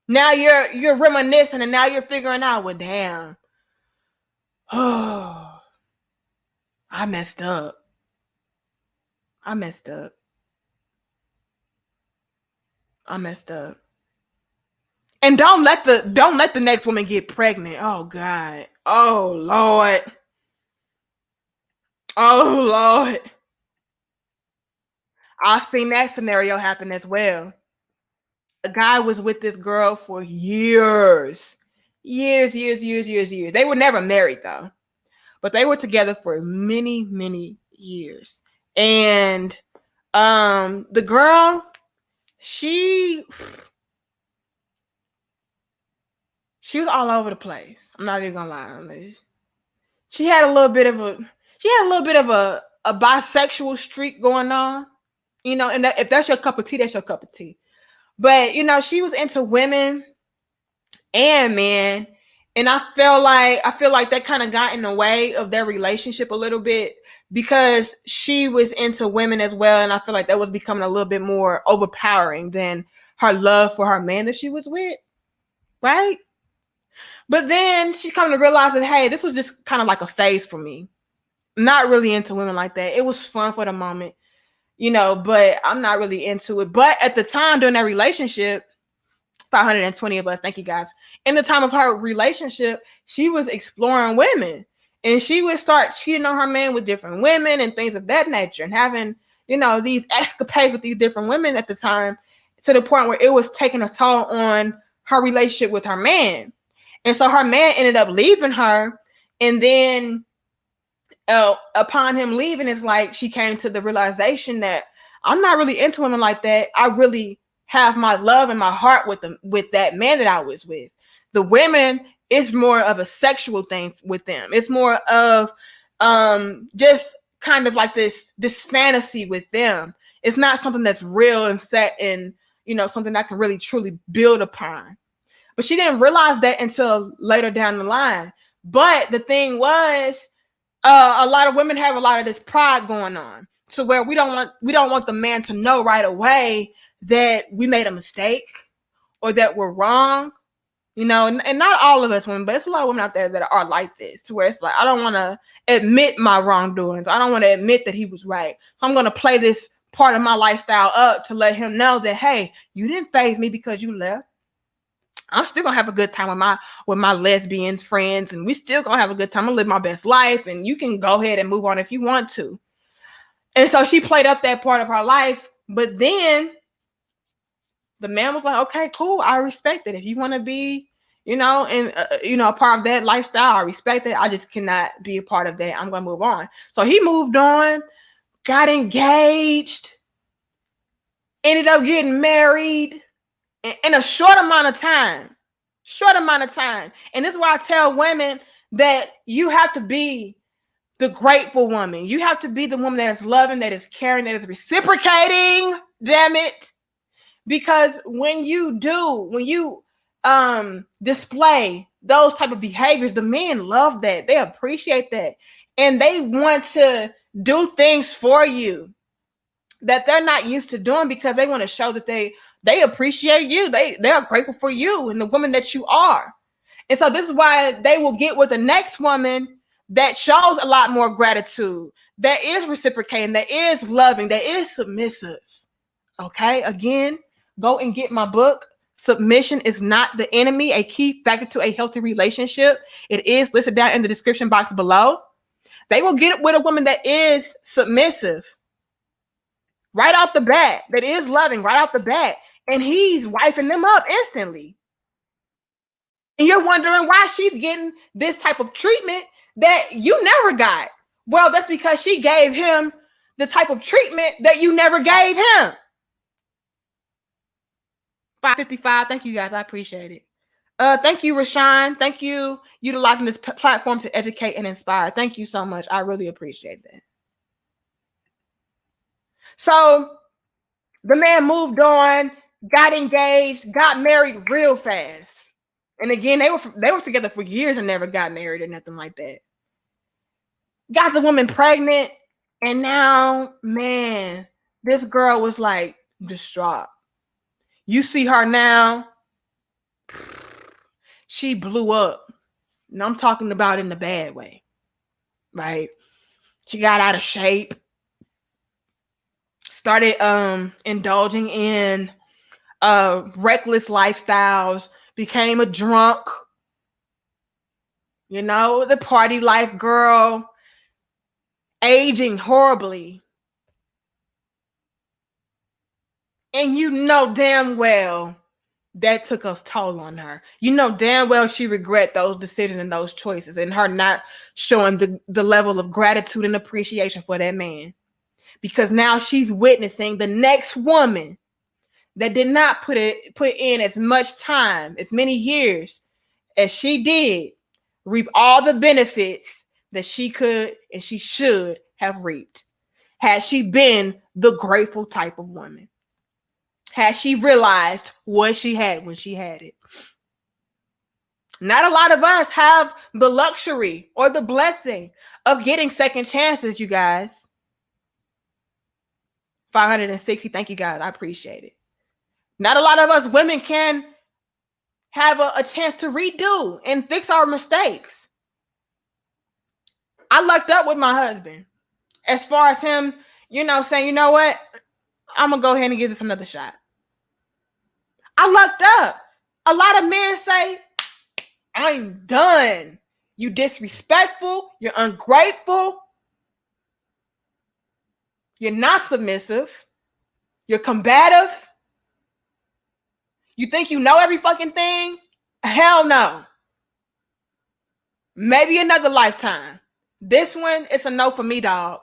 Now you're reminiscing, and now you're figuring out, well, damn, oh, I messed up. I messed up. I messed up. And don't let the next woman get pregnant. Oh God. Oh Lord. Oh Lord. I've seen that scenario happen as well. A guy was with this girl for years. Years. They were never married though. But they were together for many, many years. And the girl, she was all over the place. I'm not even gonna lie. She had a little bit of a bisexual streak going on, you know. And if that's your cup of tea, that's your cup of tea. But you know, she was into women and men, and I feel like that kind of got in the way of their relationship a little bit because she was into women as well, and I feel like that was becoming a little bit more overpowering than her love for her man that she was with, right? But then she come to realize that, hey, this was just kind of like a phase for me. I'm not really into women like that. It was fun for the moment, you know, but I'm not really into it. But at the time during that relationship, 520 of us, thank you guys. In the time of her relationship, she was exploring women. And she would start cheating on her man with different women and things of that nature and having, you know, these escapades with these different women at the time to the point where it was taking a toll on her relationship with her man. And so her man ended up leaving her. And then upon him leaving, it's like she came to the realization that I'm not really into women like that. I really have my love and my heart with that man that I was with. The women, it's more of a sexual thing with them. It's more of just kind of like this fantasy with them. It's not something that's real and set in, you know, something that can really truly build upon. But she didn't realize that until later down the line. But the thing was, a lot of women have a lot of this pride going on, to where we don't want the man to know right away that we made a mistake or that we're wrong, you know. And not all of us women, but it's a lot of women out there that are like this, to where it's like, I don't want to admit my wrongdoings. I don't want to admit that he was right. So I'm going to play this part of my lifestyle up to let him know that, hey, you didn't faze me because you left. I'm still gonna have a good time with my lesbian friends, and we still gonna have a good time. I'm gonna live my best life, and you can go ahead and move on if you want to. And so she played up that part of her life, but then the man was like, "Okay, cool, I respect it. If you want to be, you know, and you know, a part of that lifestyle, I respect it. I just cannot be a part of that. I'm gonna move on." So he moved on, got engaged, ended up getting married in a short amount of time. And this is why I tell women that you have to be the grateful woman. You have to be the woman that is loving, that is caring, that is reciprocating. Damn it. Because when you display those type of behaviors, the men love that. They appreciate that. And they want to do things for you that they're not used to doing, because they want to show that they appreciate you. They're grateful for you and the woman that you are. And so this is why they will get with the next woman that shows a lot more gratitude, that is reciprocating, that is loving, that is submissive. Okay, again, go and get my book, Submission is Not the Enemy, a Key Factor to a Healthy Relationship. It is listed down in the description box below. They will get with a woman that is submissive right off the bat, that is loving right off the bat, and he's wifing them up instantly. And you're wondering why she's getting this type of treatment that you never got. Well, that's because she gave him the type of treatment that you never gave him. 555, thank you guys, I appreciate it. Thank you, Rashawn. Thank you utilizing this platform to educate and inspire. Thank you so much. I really appreciate that. So the man moved on, got engaged, got married real fast. And again, they were together for years and never got married or nothing like that. Got the woman pregnant, and now, man, this girl was like distraught. You see her now, she blew up. And I'm talking about in the bad way, right? She got out of shape, started indulging in reckless lifestyles, became a drunk, the party life girl, aging horribly. And you know damn well that took a toll on her. You know damn well she regret those decisions and those choices, and her not showing the level of gratitude and appreciation for that man. Because now she's witnessing the next woman that did not put in as much time, as many years as she did, reap all the benefits that she could and she should have reaped had she been the grateful type of woman. Had she realized what she had when she had it. Not a lot of us have the luxury or the blessing of getting second chances, you guys. 560, thank you guys, I appreciate it. Not a lot of us women can have a chance to redo and fix our mistakes. I lucked up with my husband. As far as him, saying, you know what? I'm going to go ahead and give this another shot. I lucked up. A lot of men say, I'm done. You disrespectful. You're ungrateful. You're not submissive. You're combative. You think you know every fucking thing? Hell no. Maybe another lifetime. This one, it's a no for me, dog.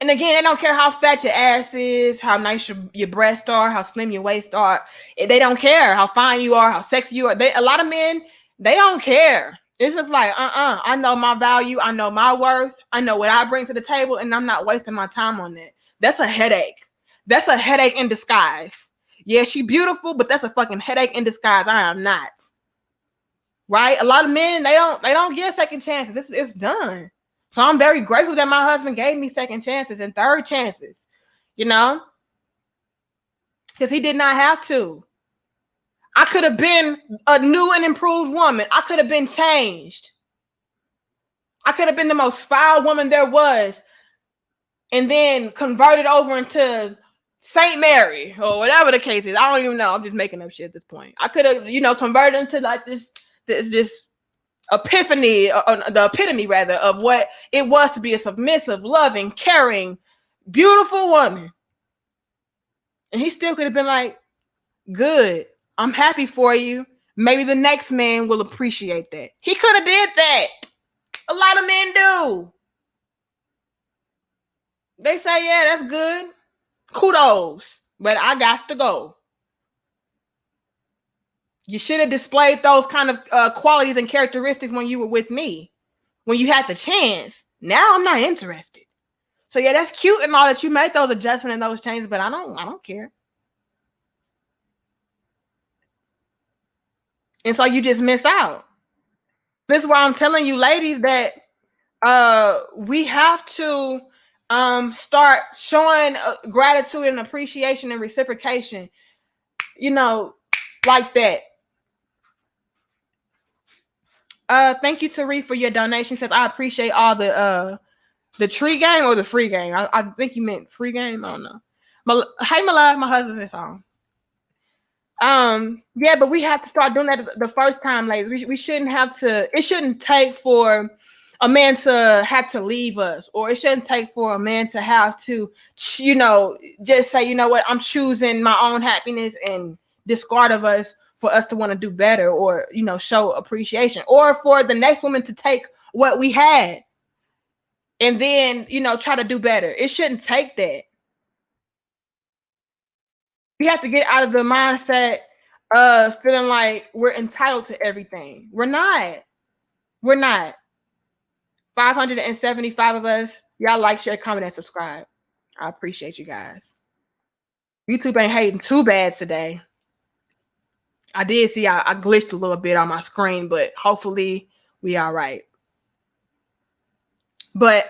And again, they don't care how fat your ass is, how nice your breasts are, how slim your waist are. They don't care how fine you are, how sexy you are. A lot of men, they don't care. It's just like, I know my value. I know my worth. I know what I bring to the table, and I'm not wasting my time on that. That's a headache. That's a headache in disguise. Yeah, she's beautiful, but that's a fucking headache in disguise. I am not. Right? A lot of men, they don't give second chances. It's done. So I'm very grateful that my husband gave me second chances and third chances, because he did not have to. I could have been a new and improved woman. I could have been changed. I could have been the most foul woman there was and then converted over into Saint Mary or whatever the case is. I don't even know. I'm just making up shit at this point. I could have, converted into like this epiphany, the epitome rather, of what it was to be a submissive, loving, caring, beautiful woman. And he still could have been like, good, I'm happy for you. Maybe the next man will appreciate that. He could have did that. A lot of men do. They say, yeah, that's good. Kudos. But I got to go. You should have displayed those kind of qualities and characteristics when you were with me, when you had the chance. Now I'm not interested. So yeah, that's cute and all that you made those adjustments and those changes, but I don't care. And so you just miss out. This is why I'm telling you, ladies, that we have to start showing gratitude and appreciation and reciprocation, like that. Thank you, Tari, for your donation. Says I appreciate all the tree game or the free game. I think you meant free game. I don't know. Hey, my love, my husband's this song. Yeah, but we have to start doing that the first time, ladies. We shouldn't have to. It shouldn't take for a man to have to leave us, or it shouldn't take for a man to have to, just say, you know what, I'm choosing my own happiness and discard of us for us to want to do better, or show appreciation, or for the next woman to take what we had and then try to do better. It shouldn't take that. We have to get out of the mindset of feeling like we're entitled to everything. We're not. 575 of us. Y'all like, share, comment, and subscribe. I appreciate you guys. YouTube ain't hating too bad today. I did see I glitched a little bit on my screen, but hopefully we all right. But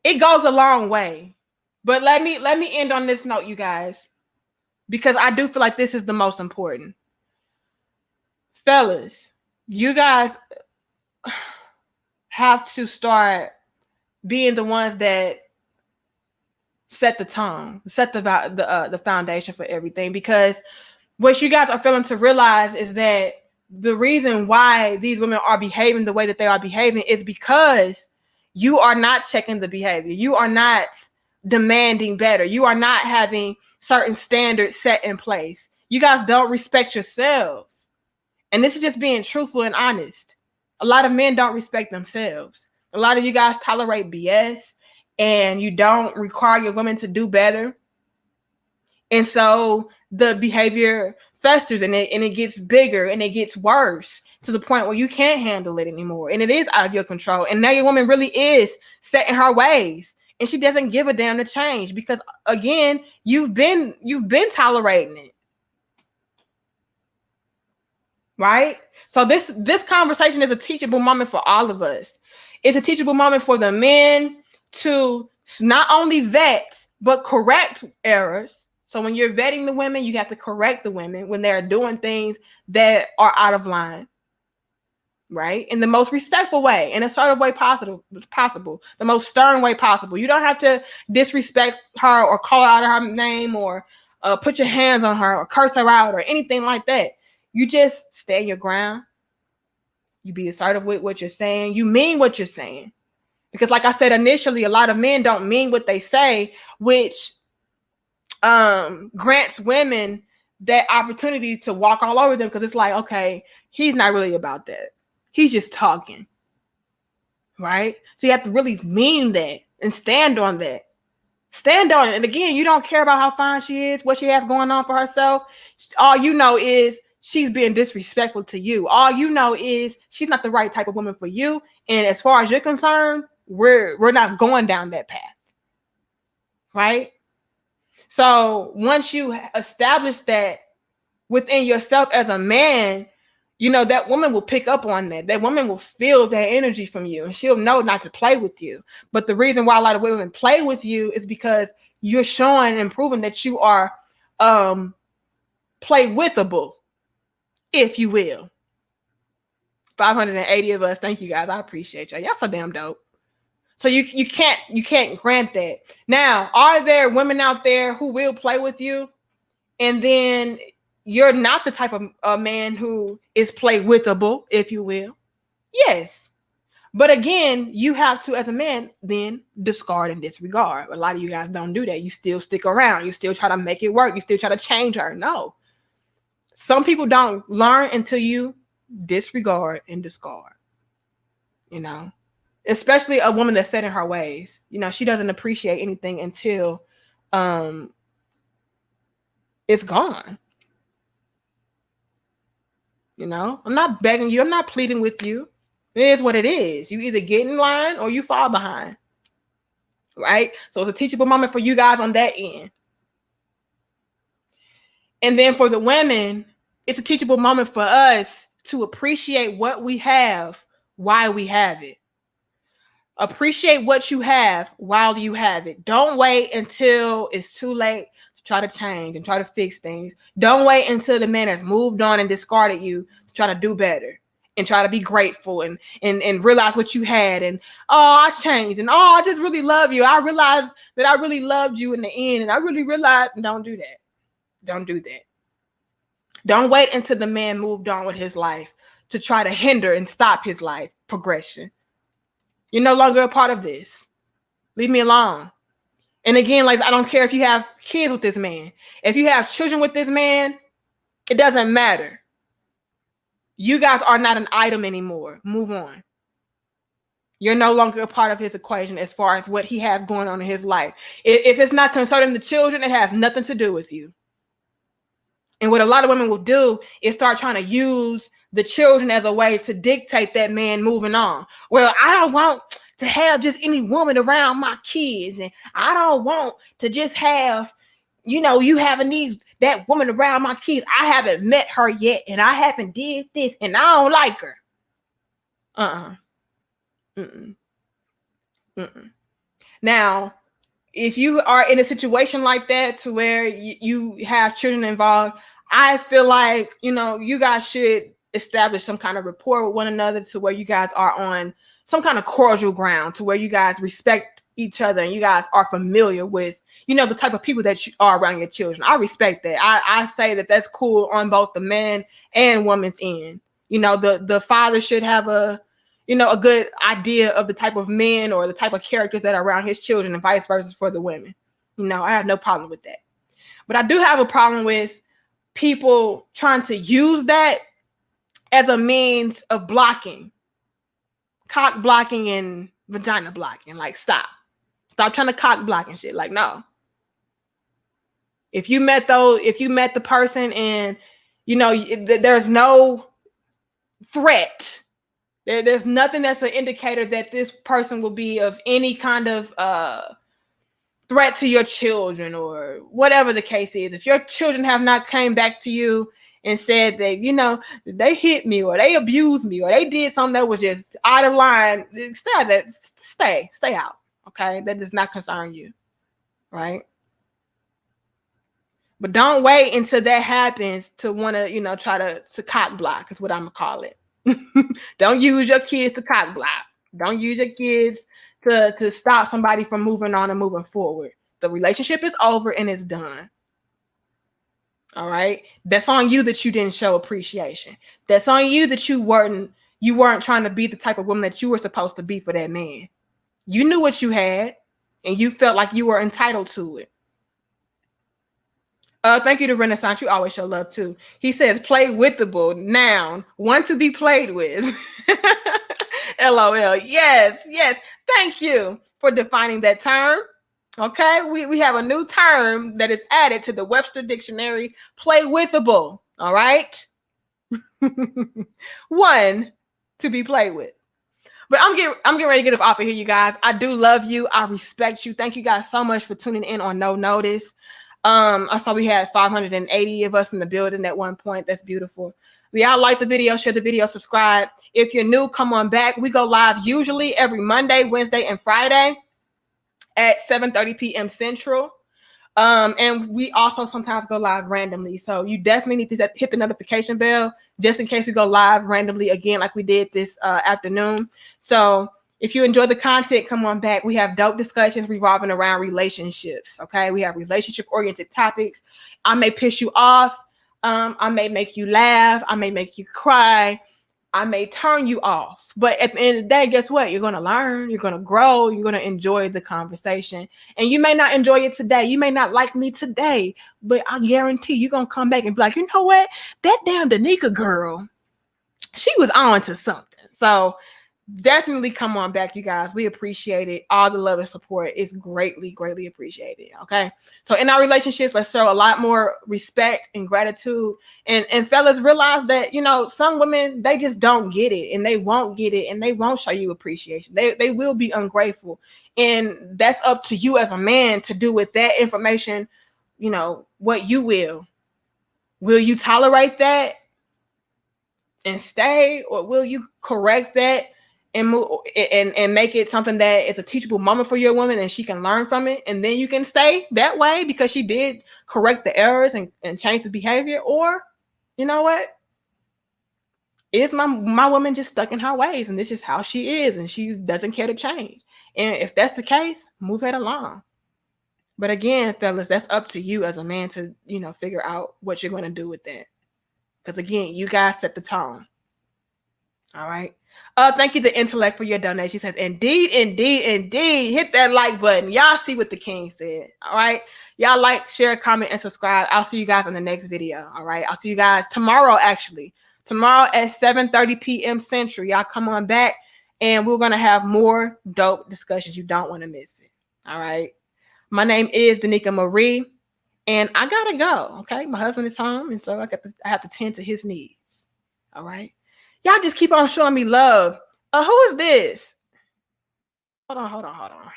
it goes a long way. But let me end on this note, you guys, because I do feel like this is the most important. Fellas, you guys have to start being the ones that set the tone, set the foundation for everything. Because what you guys are failing to realize is that the reason why these women are behaving the way that they are behaving is because you are not checking the behavior. You are not demanding better. You are not having certain standards set in place. You guys don't respect yourselves. And this is just being truthful and honest. A lot of men don't respect themselves. A lot of you guys tolerate BS and you don't require your women to do better. And so the behavior festers and it gets bigger and it gets worse to the point where you can't handle it anymore. And it is out of your control. And now your woman really is set in her ways and she doesn't give a damn to change because, again, you've been tolerating it. Right? So this conversation is a teachable moment for all of us. It's a teachable moment for the men to not only vet, but correct errors. So when you're vetting the women, you have to correct the women when they're doing things that are out of line. Right? In the most respectful way, in a sort of way possible, the most stern way possible. You don't have to disrespect her or call out her name or put your hands on her or curse her out or anything like that. You just stand your ground. You be assertive with what you're saying. You mean what you're saying. Because like I said initially, a lot of men don't mean what they say, which grants women that opportunity to walk all over them because it's like, okay, he's not really about that. He's just talking. Right? So you have to really mean that and stand on that. Stand on it. And again, you don't care about how fine she is, what she has going on for herself. All you know is she's being disrespectful to you. All you know is she's not the right type of woman for you. And as far as you're concerned, we're not going down that path. Right? So once you establish that within yourself as a man, you know, that woman will pick up on that. That woman will feel that energy from you and she'll know not to play with you. But the reason why a lot of women play with you is because you're showing and proving that you are play withable, if you will. 580 of us. Thank you guys. I appreciate y'all. Y'all so damn dope. So you can't grant that. Now, are there women out there who will play with you and then you're not the type of man who is play withable, if you will? Yes. But again, you have to, as a man, then discard and disregard. A lot of you guys don't do that. You still stick around. You still try to make it work. You still try to change her. No. Some people don't learn until you disregard and discard. You know, especially a woman that's set in her ways. You know, she doesn't appreciate anything until it's gone. You know, I'm not begging you. I'm not pleading with you. It is what it is. You either get in line or you fall behind. Right? So it's a teachable moment for you guys on that end. And then for the women, it's a teachable moment for us to appreciate what we have while we have it. Appreciate what you have while you have it. Don't wait until it's too late to try to change and try to fix things. Don't wait until the man has moved on and discarded you to try to do better and try to be grateful and realize what you had. And, oh, I changed. And, oh, I just really love you. I realized that I really loved you in the end. And I really realized, don't do that. Don't do that. Don't wait until the man moved on with his life to try to hinder and stop his life progression. You're no longer a part of this. Leave me alone. And again, like, I don't care if you have kids with this man. If you have children with this man, it doesn't matter. You guys are not an item anymore. Move on. You're no longer a part of his equation as far as what he has going on in his life. If it's not concerning the children, it has nothing to do with you. And what a lot of women will do is start trying to use the children as a way to dictate that man moving on. Well, I don't want to have just any woman around my kids. And I don't want to just have, you having that woman around my kids. I haven't met her yet, and I haven't did this, and I don't like her. Mm-mm. Mm-mm. Now, if you are in a situation like that to where you have children involved, I feel like, you guys should establish some kind of rapport with one another to where you guys are on some kind of cordial ground, to where you guys respect each other and you guys are familiar with, the type of people that you are around your children. I respect that. I say that that's cool on both the man and woman's end. The father should have a good idea of the type of men or the type of characters that are around his children, and vice versa for the women. I have no problem with that. But I do have a problem with people trying to use that as a means of blocking, cock blocking and vagina blocking. Like, stop trying to cock block and shit. Like, no. If you met the person and there's no threat, there's nothing that's an indicator that this person will be of any kind of threat to your children or whatever the case is. If your children have not came back to you and said that, they hit me or they abused me or they did something that was just out of line, stay out. Okay? That does not concern you. Right? But don't wait until that happens to want to, try to cock block is what I'm going to call it. Don't use your kids to cock block. Don't use your kids to stop somebody from moving on and moving forward. The relationship is over and it's done. All right? That's on you that you didn't show appreciation. That's on you that you weren't trying to be the type of woman that you were supposed to be for that man. You knew what you had and you felt like you were entitled to it. Thank you to Renaissance. You always show love too. He says, play with the bull. Noun, one to be played with. LOL. Yes. Thank you for defining that term. Okay. We have a new term that is added to the Webster Dictionary. Play withable. All right. One to be played with. But I'm getting ready to get off of here, you guys. I do love you. I respect you. Thank you guys so much for tuning in on No Notice. I saw we had 580 of us in the building at one point. That's beautiful. Y'all like the video, share the video, subscribe. If you're new, come on back. We go live usually every Monday, Wednesday, and Friday at 7:30 p.m. Central. And we also sometimes go live randomly. So you definitely need to hit the notification bell just in case we go live randomly again, like we did this afternoon. So if you enjoy the content, come on back. We have dope discussions revolving around relationships. Okay. We have relationship oriented topics. I may piss you off. I may make you laugh. I may make you cry. I may turn you off. But at the end of the day, guess what? You're going to learn. You're going to grow. You're going to enjoy the conversation. And you may not enjoy it today. You may not like me today. But I guarantee you're going to come back and be like, you know what? That damn Danica girl, she was on to something. So definitely come on back, you guys. We appreciate it. All the love and support is greatly, greatly appreciated. Okay. So in our relationships, let's show a lot more respect and gratitude. And fellas, realize that, some women, they just don't get it and they won't get it and they won't show you appreciation. They will be ungrateful. And that's up to you as a man to do with that information, what you will. Will you tolerate that and stay, or will you correct that and move and make it something that is a teachable moment for your woman and she can learn from it, and then you can stay that way because she did correct the errors and change the behavior? Or you know what, is my woman just stuck in her ways and this is how she is and she doesn't care to change? And if that's the case, move it along. But again, fellas, that's up to you as a man to figure out what you're going to do with that, because again, you guys set the tone. All right. Thank you to Intellect for your donation. She says, indeed. Hit that like button. Y'all see what the king said. All right. Y'all like, share, comment, and subscribe. I'll see you guys in the next video. All right. I'll see you guys tomorrow, actually. Tomorrow at 7:30 p.m. Central. Y'all come on back and we're going to have more dope discussions. You don't want to miss it. All right. My name is Danica Marie and I got to go. Okay. My husband is home and so I have to tend to his needs. All right. Y'all just keep on showing me love. Who is this? Hold on.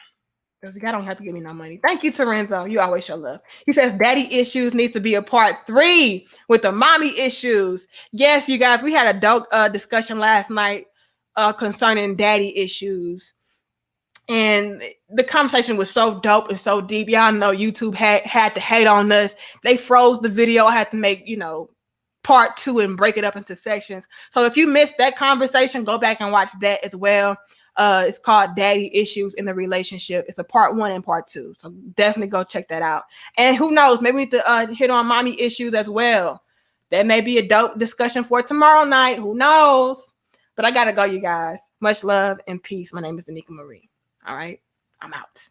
Because God don't have to give me no money. Thank you, Terenzo. You always show love. He says daddy issues needs to be a part 3 with the mommy issues. Yes, you guys, we had a dope discussion last night concerning daddy issues. And the conversation was so dope and so deep. Y'all know YouTube had to hate on us. They froze the video. I had to make, part 2 and break it up into sections. So if you missed that conversation, go back and watch that as well. It's called Daddy Issues in the Relationship. It's a part 1 and part 2. So definitely go check that out. And who knows, maybe we need to hit on mommy issues as well. That may be a dope discussion for tomorrow night. Who knows? But I got to go, you guys. Much love and peace. My name is Anika Marie. All right, I'm out.